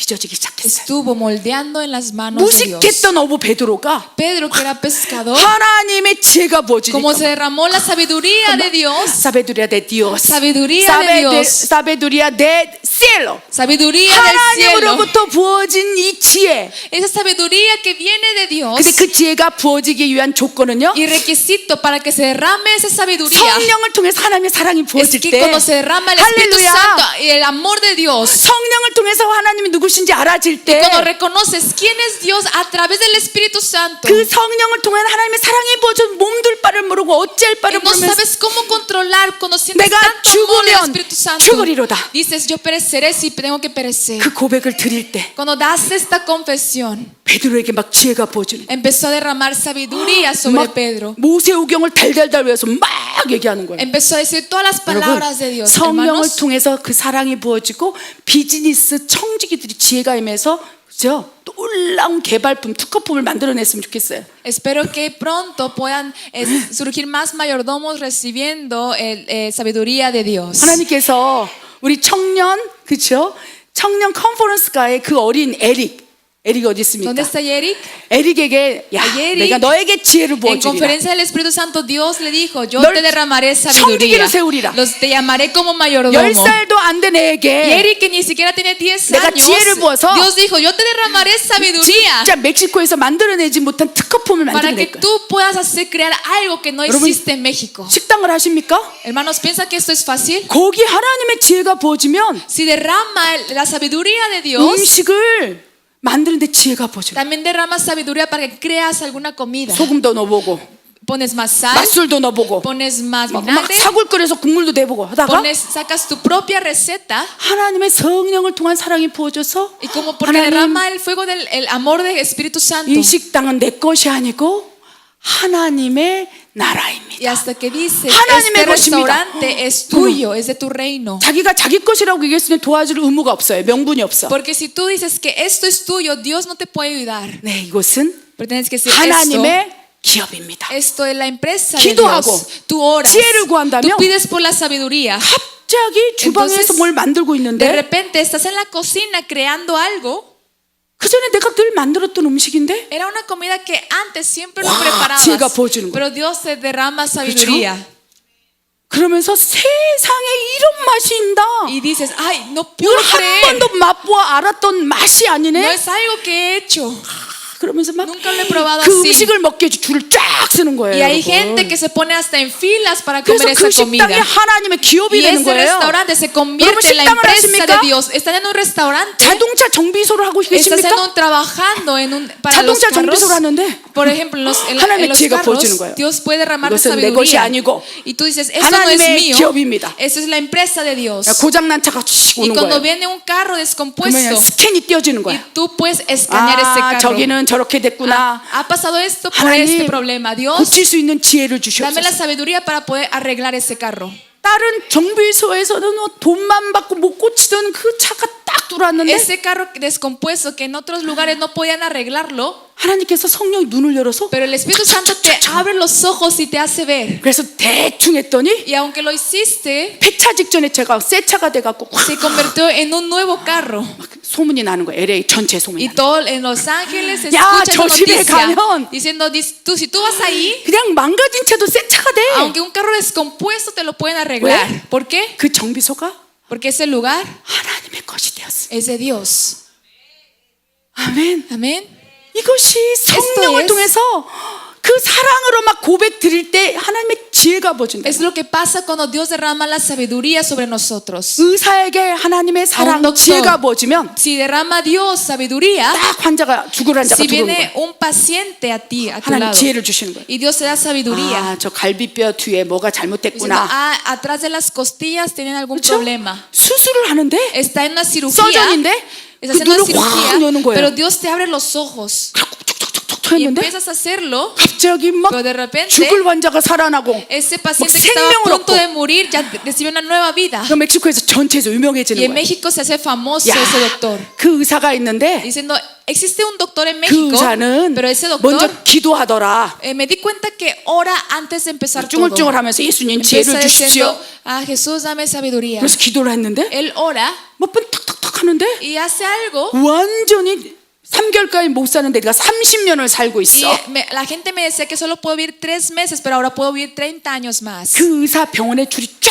빚어지기 시작했어요. estuvo moldeando en las manos de Dios. 무식했던 어부 베드로가 Pedro, que era pescador, 하나님의 지혜가 como se 부어지니까 derramó la sabiduría de Dios, 사베두리아 데 디오스, sabiduría de Dios, 사베두리아 데 시엘로, sabiduría del cielo, 하나님으로부터 부어진 이 지혜. esa sabiduría que viene de Dios. 근데 그 지혜가 부어지기 위한 조건은요, Y requisito para que se derrame esa sabiduría 성령을 통해서 하나님의 사랑이 es 부어질 que 때, cuando se derrama el Espíritu 할렐루야, Santo y el amor de Dios, 성령을 통해서 하나님이 누구신지 알아질 때, cuando reconoces quién es Dios a través del Espíritu Santo 그 성령을 통해 하나님의 사랑이 부어져 몸둘 바를 모르고 어찌할 y 바를 no 모르면서 sabes cómo controlar cuando sientes 내가 tanto amor del 죽으면 Espíritu Santo, 죽으리로다. dices yo pereceré si tengo que perecer. 그 고백을 드릴 때 Cuando das esta confesión, 베드로에게 막 지혜가 부어지는 거예요. empezó a derramar sabiduría sobre 막 Pedro. 모세오경을 달달달 외워서 막 얘기하는 거예요. Empezó a decir todas las 여러분, palabras de Dios. 성령을 Hermanos, 통해서 그 사랑이 부어지고 비즈니스 청지기들이 지혜가 임해서 그죠? 놀라운 개발품, 특허품을 만들어냈으면 좋겠어요. espero que pronto puedan surgir más mayordomos recibiendo sabiduría de Dios. 하나님께서 우리 청년, 그렇죠? 청년 컨퍼런스가의 그 어린 에릭 어디 있습니까? ¿Dónde está Eric? 에릭에게 야, Eric, 내가 너에게 지혜를 En 부어주리라. conferencia del Espíritu Santo, Dios le dijo: Yo 널 te derramaré 청지기로 sabiduría. 세우리라. Te llamaré como mayordomo. 10살도 안 된 Y 애에게 Eric, que ni siquiera tiene 10 내가 años, 지혜를 부어서 Dios dijo: Yo te derramaré sabiduría 진짜 멕시코에서 만들어내지 못한 특허품을 para que 만들어낼 거예요. tú puedas hacer crear algo que no 여러분, existe en México. 식당을 하십니까? Hermanos, ¿piensan que esto es fácil? 거기 하나님의 지혜가 부어지면 Si derrama la sabiduría de Dios, 음식을 만드는데 지혜가 부어져요. también derrama sabiduría para que creas alguna comida. 소금도 넣어보고 Pones más sal, 맛술도 넣어보고 pones más 막 vinagre, 사골 끓여서 국물도 내보고 하다가 sacas tu propia receta. 하나님의 성령을 통한 사랑이 부어져서 Y como porque 하나님, derrama el fuego del el amor del Espíritu Santo. 이 식당은 내 것이 아니고 하나님의 Y 나라입니다. hasta que dices, 하나님의 este 것입니다. restaurante es tuyo, es de tu reino. 자기가 자기 것이라고 얘기했으면 도와줄 의무가 없어요. 명분이 없어. Porque si tú dices que esto es tuyo, Dios no te puede ayudar. 네, 이곳은 Pero tienes que decir 하나님의 기업입니다. esto es la empresa de 기도하고 Dios. Tú oras, 지혜를 구한다면 tú pides por la sabiduría. 갑자기 주방에서 Entonces, 뭘 만들고 De 있는데 repente estás en la cocina creando algo. 그 전에 내가 늘 만들었던 음식인데 Era una comida que antes siempre lo 와, preparabas. 지혜가 부어주는 거야. Pero Dios te derrama sabiduría. 그러면서 세상에 이런 맛이 있다. Y dices, ay, no 이걸 puedo 한 creer. 번도 맛보아 알았던 맛이 No 아니네. es algo que he hecho. 그러면서 막 Nunca lo he probado 그 así. 음식을 먹기 위해서 줄을 쫙 쓰는 거예요. Y hay 여러분. gente que se pone hasta en filas para 그래서 comer 그 esa comida. 식당이 하나님의 기업이 Y 되는 ese 거예요. restaurante se convierte en la 식당을 empresa de 하십니까? Dios. Están en un restaurante. 자동차 정비소를 하고 Estás 계십니까? trabajando para los 자동차 carros. 정비소를 하는데 Por ejemplo, en los 하나님의 지혜가 carros, 부어지는 거예요. Dios puede derramar 이것은 내 것이 sabiduría. 아니고 Y tú dices, esto no es 하나님의 mío. 기업입니다. Esto es la empresa de Dios. 고장난 차가 씩 Y 오는 cuando 거예요. viene un carro 그러면 descompuesto, 스캔이 띄어지는 y 거야. tú puedes escanear ese 아, carro. 저기는 저렇게 됐구나. Ha pasado esto por este 하나님 problema. Dios, 고칠 수 있는 지혜를 dame la 주시옵소서. sabiduría para poder arreglar ese carro. 다른 정비소에서는 돈만 받고 못 고치던 그 차가 딱 들어왔는데 Ese carro descompuesto que en otros lugares no podían arreglarlo, 하나님께서 성령이 눈을 열어서 pero el Espíritu Santo te abre los ojos y te hace ver. 그래서 대충 했더니 Y aunque lo hiciste, 폐차 직전에 제가 새 차가 돼갖고 se convirtió en un nuevo carro. 막 소문이 나는 거예요. LA 전체 소문이 Y 나는 거예요. todo en Los Ángeles se 야, escucha 저 esa 집에 noticia 가면 diciendo, si tú vas ahí, 그냥 망가진 차도 새 차가 돼. aunque un carro descompuesto te lo pueden arreglar. 왜? ¿Por qué? 그 정비소가 Porque ese lugar 하나님의 것이 되었어요. es de Dios. 아멘. Amén. 이것이 성령을 es- 통해서 그 사랑으로 막 고백 드릴 때 하나님의 지혜가 부어진다. Es lo que pasa cuando Dios derrama la sabiduría sobre nosotros. 의사에게 하나님의 사랑 doctor. 지혜가 부어지면 Si derrama Dios sabiduría, 딱 환자가 죽을 환자가 si 들어오는 viene 거예요. un paciente a ti, a tu 하나님 lado, 지혜를 주시는 거예요. y Dios te da sabiduría, 아, 저 갈비뼈 뒤에 뭐가 diciendo, 잘못됐구나. atrás de las costillas tienen algún 그렇죠? problema. 수술을 하는데 Está en una cirugía, 서전인데 está 그 haciendo 눈을 una 확 cirugía, 여는 거예요. pero Dios te abre los ojos 툭툭툭툭 y 했는데 empiezas a hacerlo. 갑자기 막 Pero de repente, 죽을 환자가 살아나고 ese paciente que 생명을 estaba a punto 얻고. de morir ya recibe una nueva vida. 그 멕시코에서 전체에서 Y 유명해지는 en 거예요. México se hace famoso 야, ese doctor. 그 의사가 있는데 Diciendo, existe un doctor en 그 México, 의사는 pero ese 먼저 doctor, 기도하더라. me di cuenta que ora antes de empezar todo. 쭝얼쭝얼하면서 예수님 Empieza 지혜를 주십시오. diciendo, Jesús, dame sabiduría. 그래서 기도를 했는데 Él ora 몇 번 탁탁탁 하는데 y hace algo. 완전히 3개월까지 못 사는데 내가 30년을 살고 Y 있어. la gente me decía que solo puedo vivir 3 meses, pero ahora puedo vivir 30 años más. 그 의사 병원에 줄이 쫙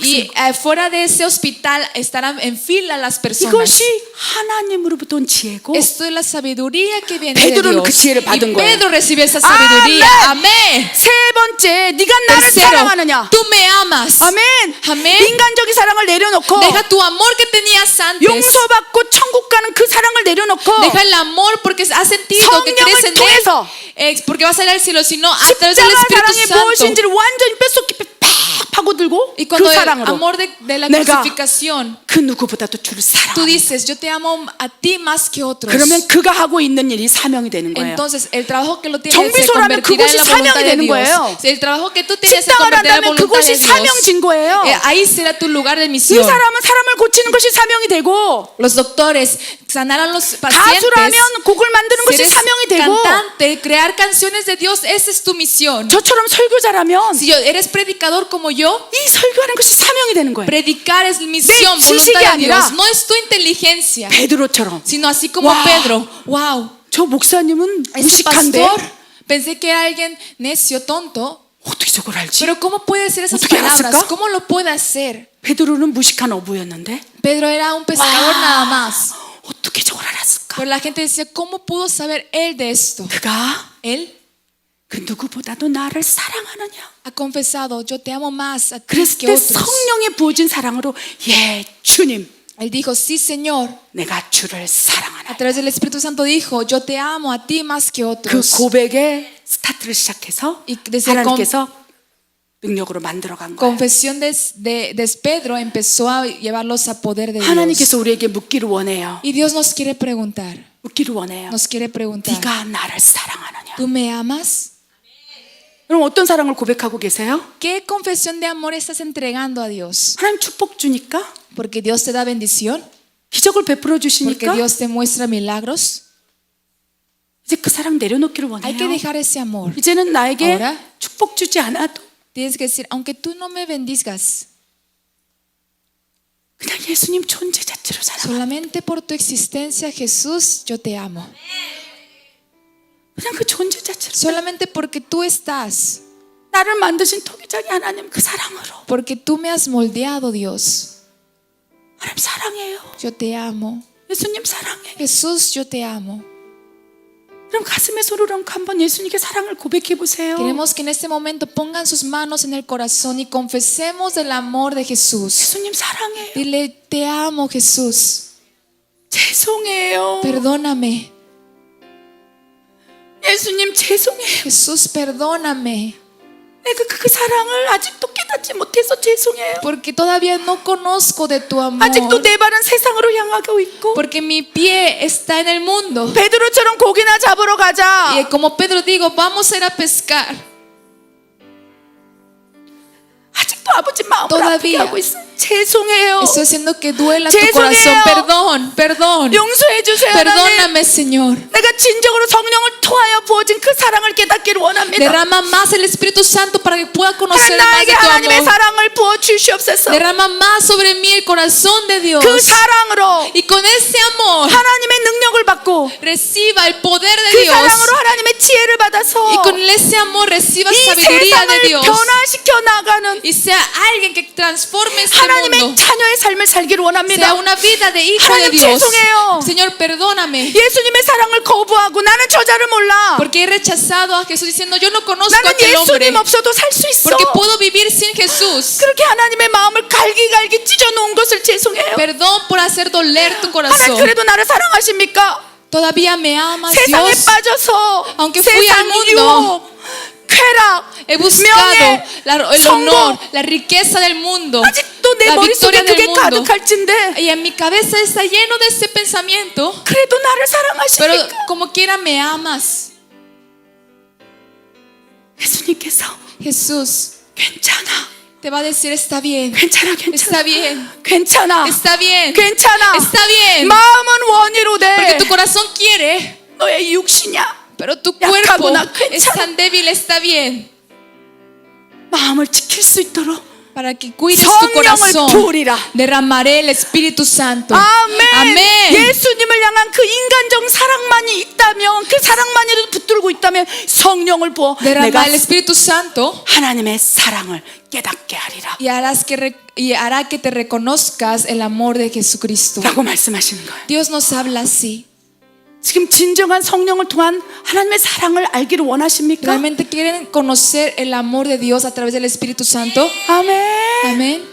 Y fuera de ese hospital estarán en fila las personas. 이것이 하나님으로부터 온 지혜고 Esto es la sabiduría que viene de 베드로는 Dios. 그 지혜를 받은 Y 거예요. Pedro recibió esa sabiduría. Amén. 세 번째, 네가 나를 Tercero, 사랑하느냐? tú me amas. 아멘. 아멘. 인간적인 사랑을 내려놓고 Deja tu amor que tenías antes. 용서받고 천국 가는 그 사랑을 내려놓고 Deja el amor porque has sentido que 성령을 crees en 통해서 él. Porque vas a ir al cielo, sino a través del 십자가 Espíritu 사랑이 Santo. 무엇인지를 완전히 뼛속 깊이 팍 파고들고 Y 그 cuando el 사랑으로 amor de la 내가 crucificación, 그 누구보다도 주를 tú 사랑한다. dices, yo te amo a ti más que otros. 그러면 그가 하고 있는 일이 사명이 되는 거예요. Entonces el trabajo que lo tienes se 정비소라면 convertirá en 그곳이 la voluntad 사명이 de 되는 Dios. 거예요. El trabajo que tú tienes se 식당을 convertirá en la 한다면 voluntad 그곳이 de Dios. 사명진 거예요. Ahí será tu lugar de 그 misión. 사람은 사람을 고치는 것이 사명이 되고 Los doctores sanarán los pacientes. 가수라면 곡을 만드는 Si 것이 eres 사명이 되고 cantante, crear canciones de Dios, esa es tu misión. 저처럼 설교자라면 Si eres predicador como yo, 이 설교하는 것이 사명이 되는 거예요. predicar es misión, 지식이 voluntad de 아니라 Dios. No es tu inteligencia, 베드로처럼 sino así como Wow. Pedro. Wow, 저 목사님은 ese 무식한데 pastor, pensé que era alguien necio, tonto. 어떻게 저걸 알지? Pero ¿cómo puede decir esas ¿어떻게 palabras? 알았을까? ¿Cómo lo puede hacer? 베드로는 무식한 어부였는데 Pedro era un pescador nada más. 어떻게 저걸 알았을까? Pero la gente decía, ¿cómo pudo saber él de esto? 그가 Él 그 누구보다도 나를 사랑하느냐? ha confesado, yo te amo más a ti 그랬을 que 때 otros. 성령의 부어진 사랑으로 예 주님 Él dijo, sí, Señor. 내가 주를 A 사랑하나. través del Espíritu Santo dijo, yo te amo a ti más que 그 otros. 고백의 스타트를 시작해서 Y desde 하나님께서 능력으로 만들어간 거예요. confesión de Pedro empezó a llevarlos a poder de Dios. 하나님께서 우리에게 묻기를 원해요. Y Dios nos quiere preguntar, 묻기를 원해요. nos quiere preguntar, 네가 나를 사랑하느냐? ¿tú me amas? 그럼 어떤 사랑을 고백하고 계세요? ¿Qué confesión de amor estás entregando a Dios? 하나님 축복 주니까? Porque Dios te da bendición, 기적을 베풀어 porque 주시니까? Dios te muestra milagros. 이제 그 사랑 내려놓기를 Hay que 원해요. dejar ese amor. 이제는 나에게 Ahora? 축복 주지 않아도 Tienes que decir, aunque tú no me bendigas, 그냥 예수님 존재 자체로 사랑. solamente por tu existencia, Jesús, yo te amo. 그냥 그 존재 자체로. Solamente porque tú estás, 나를 만드신 토기장이 하나님 그 사랑으로. porque tú me has moldeado, Dios. 하나님 사랑해요. Yo te amo. 예수님 사랑해. Jesús, yo te amo. 그럼 가슴에 손을 얹고 한번 예수님께 사랑을 고백해 보세요. Queremos que en este momento pongan sus manos en el corazón y confesemos el amor de Jesús. 예수님 사랑해요. Dile, te amo, Jesús. 죄송해요. Perdóname. 예수님 죄송해요. Jesús, perdóname. 내가 그 사랑을 아직도 깨닫지 못해서 죄송해요. Porque todavía no conozco de tu amor. 아직도 내 발은 세상으로 향하고 있고 Porque mi pie está en el mundo. 베드로처럼 고기나 잡으러 가자. Y como Pedro digo, vamos a ir a pescar. 아직도 아버지 마음을 아프게 Todavía. 하고 있어요. 죄송해요. Estoy haciendo que duela tu 죄송해요. corazón. Perdón, perdón. 용서해 주세요. 하나님. Perdóname, Señor. 내가 진정으로 성령을 통하여 부어진 그 사랑을 깨닫기를 원합니다. Derrama más el Espíritu Santo para que pueda conocer 하나님, más 나에게 de tu 하나님의 amor. 사랑을 부어 주시옵소서. Derrama más sobre mí el corazón de Dios. 그 사랑으로 Y con ese amor 하나님의 능력을 받고 reciba el poder de 그 Dios. 사랑으로 하나님의 지혜를 받아서 Y con ese amor reciba 이 sabiduría de 세상을 Dios. 변화시켜 나가는 Y sea alguien que transforme este 하나님의 mundo. 자녀의 삶을 살기를 Sea 원합니다. una vida de hijo de 하나님 Dios. 죄송해요. Señor, perdóname. 예수님의 사랑을 거부하고 나는 저자를 몰라. Porque he rechazado a Jesús diciendo, yo no conozco a 나는 aquel hombre. 예수님 없어도 살 수 있어. Porque puedo vivir sin Jesús. 그렇게 하나님의 마음을 갈기갈기 찢어놓은 것을 죄송해요. Perdón por hacer doler tu 하나님 corazón. 그래도 나를 사랑하십니까? Todavía me amas, 세상에 Dios. 빠져서 Aunque fui al 세상 mundo, 유혹, 쾌락, He buscado 명예, el 성공. honor, la riqueza del mundo, 아직도 내 la 머릿속에 victoria del 그게 mundo. 가득할진데 Y en mi cabeza está lleno de ese pensamiento. 그래도 나를 Pero 사랑하십니까? como quiera me amas. 예수님께서 Jesús 괜찮아, te va a decir, está bien, 괜찮아, está bien, 괜찮아, está bien, 괜찮아. está bien. 마음은 원이로 Porque 돼. tu corazón quiere, 너의 육신이야. pero tu 약하구나, cuerpo es 괜찮아. tan débil, está bien. 마음을 지킬 수 있도록 para que cuides tu 성령을 corazón. 부으리라. Derramaré el Espíritu Santo. 아멘. Amén. 예수님을 향한 그 인간적 사랑만이 있다면, 그 사랑만이라도 붙들고 있다면 성령을 부어 내가 Derrama el Espíritu Santo 하나님의 사랑을 깨닫게 하리라 y hará que te reconozcas el amor de Jesucristo. 라고 말씀하시는 거예요. Dios nos habla así. 지금 진정한 성령을 통한 하나님의 사랑을 알기를 원하십니까? ¿Realmente quieren conocer el amor de Dios a través del Espíritu Santo? 아멘. Amén.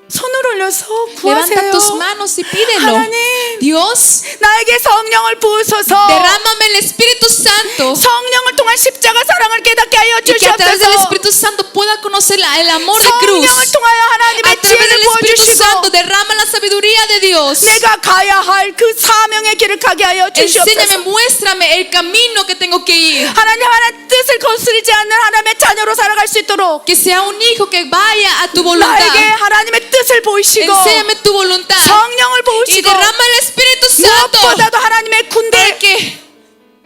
손을 올려서 Levanta 구하세요. tus manos y pídelo. 하나님, Dios, 나에게 성령을 부으소서. derrámame el Espíritu Santo 성령을 통한 십자가 사랑을 깨닫게 하여 y que a través del 주시옵소서. Espíritu Santo pueda conocer el amor de cruz. 성령을 통하여 A 하나님의 través 지혜를 del Espíritu Santo 부어주시고 derrama la sabiduría de Dios. 내가 가야 할 그 사명의 길을 가게 하여 Enséñame, 주시옵소서. muéstrame el camino que tengo que ir. 하나님 뜻을 거스르지 않는 하나님의 자녀로 살아갈 수 있도록 Que sea un hijo que vaya a tu voluntad. 나에게 하나님의 뜻을 보이시고 Enséñame tu voluntad. 성령을 Y 보이시고 derrama el Espíritu Santo 무엇보다도 하나님의 군대 para que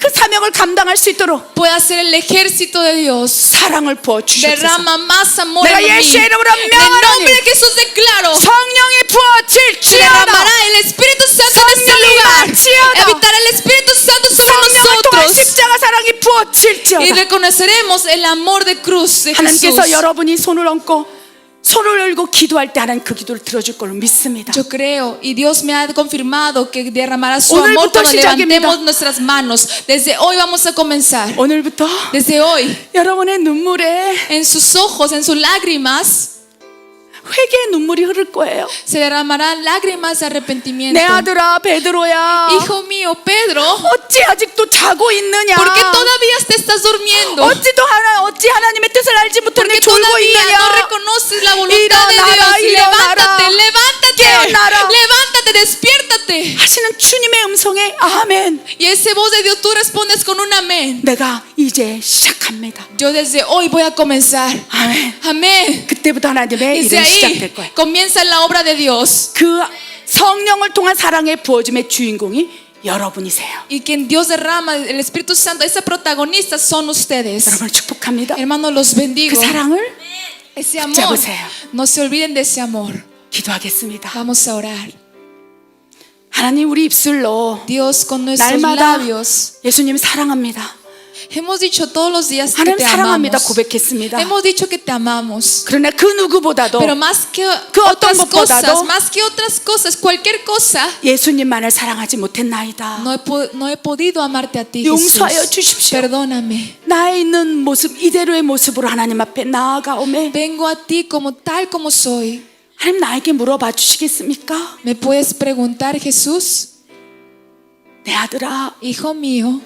그 사명을 감당할 수 있도록 pueda ser el ejército de Dios. 사랑을 부어 주시옵소서. Derrama más amor 내가 en mí. 예수의 이름으로 En el 명하노니 nombre de Jesús declaro. 성령이 부어질 Se 지어다. derramará el Espíritu Santo en este 성령이 lugar. 임하지어다. Habitará el Espíritu Santo sobre 성령을 통한 nosotros. 십자가 사랑이 Y 부어질지어다. reconoceremos el amor de cruz de Jesús. 하나님께서 여러분이 손을 얹고 손을 열고 기도할 때 하나님 그 기도를 들어줄 걸로 믿습니다. Yo creo y Dios me ha confirmado que derramará su 오늘부터 amor cuando 시작입니다. levantemos nuestras manos. Desde hoy vamos a comenzar. 오늘부터 Desde hoy, 여러분의 눈물에 en sus ojos, en sus lágrimas, 회개의 눈물이 흐를 거예요. se derramarán lágrimas de arrepentimiento. 내 아들아 베드로야, Hijo mío, Pedro, 어찌 아직도 자고 있느냐? ¿por qué todavía te estás durmiendo? 어찌 하나님의 뜻을 알지 못하는 Porque 졸고 todavía 있느냐? no reconoces la voluntad de 일어나라, Dios. 일어나라. Levántate, 깨어나라. levántate, despiértate. 하시는 주님의 음성에 아멘. Y esa voz de Dios tú respondes con un amén. 내가 이제 시작합니다. Yo desde hoy voy a comenzar. 아멘. Amén. 그때부터 하나님의 Desde 일은 시작될 ahí 거예요. comienza la obra de Dios. 그 성령을 통한 사랑의 부어줌의 주인공이 여러분이세요. Y quien Dios derrama el Espíritu Santo, ese protagonista son ustedes. 여러분을 축복합니다. Hermanos, los 그 bendigo. 사랑을 Ese amor, 붙잡으세요. no se olviden de ese amor. 기도하겠습니다. Vamos a orar. 하나님 우리 입술로 Dios, con nuestros 날마다 labios 예수님 사랑합니다. hemos dicho todos los días que 하나님 te 사랑합니다 amamos. 고백했습니다. Hemos dicho que te amamos. 그러나 그 누구보다도 Pero más que 어떤 otras 것보다도 cosas, más que otras cosas, cualquier cosa, 예수님만을 사랑하지 못했나이다. no he podido amarte a ti, Jesús. 용서하여 주십시오. Perdóname. 나의 있는 모습 이대로의 모습으로 하나님 앞에 나아가오매 Vengo a ti como tal como soy. 하나님 나에게 물어봐 주시겠습니까? ¿Me puedes preguntar, Jesús? 내 아들아, Hijo mío,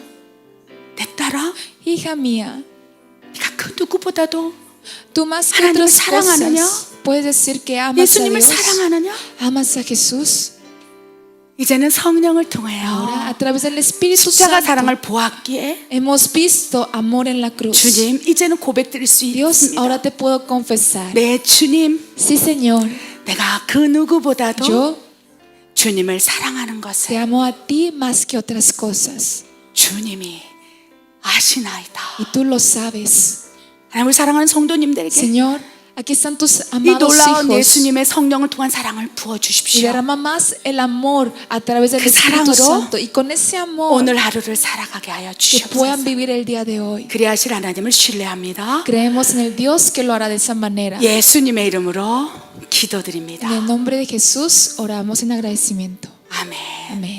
내 딸아, hija mía, 네가 그 누구보다도 tú más que 하나님을 otras 사랑하느냐? cosas puedes decir que amas a 예수님을 Dios, 사랑하느냐? amas a Jesús. 이제는 성령을 통해요. Ahora, a través del Espíritu 십자가 Santo, 사랑을 보았기에 hemos visto amor en la cruz. 주님 이제는 고백드릴 수 Dios, 있습니다. ahora te puedo confesar. 네 주님, Sí, Señor, 내가 그 누구보다도 yo 주님을 사랑하는 te 것을 amo a ti más que otras cosas. 주님이 아시나이다. Y tú lo sabes. 하나님을 사랑하는 성도님들에게 Señor, aquí están tus 이 amados 놀라운 hijos. 예수님의 성령을 통한 사랑을 부어 Y 주십시오. derrama más el amor a través del 그 Espíritu 사랑으로 Santo. Y con ese amor 오늘 하루를 살아가게 하여 que puedan 주시옵소서. vivir el día de hoy. 그래야 하실 하나님을 신뢰합니다. Creemos en el Dios que lo hará de esa manera. 예수님의 이름으로 En 기도드립니다. el nombre de Jesús oramos en agradecimiento. 아멘. Amén.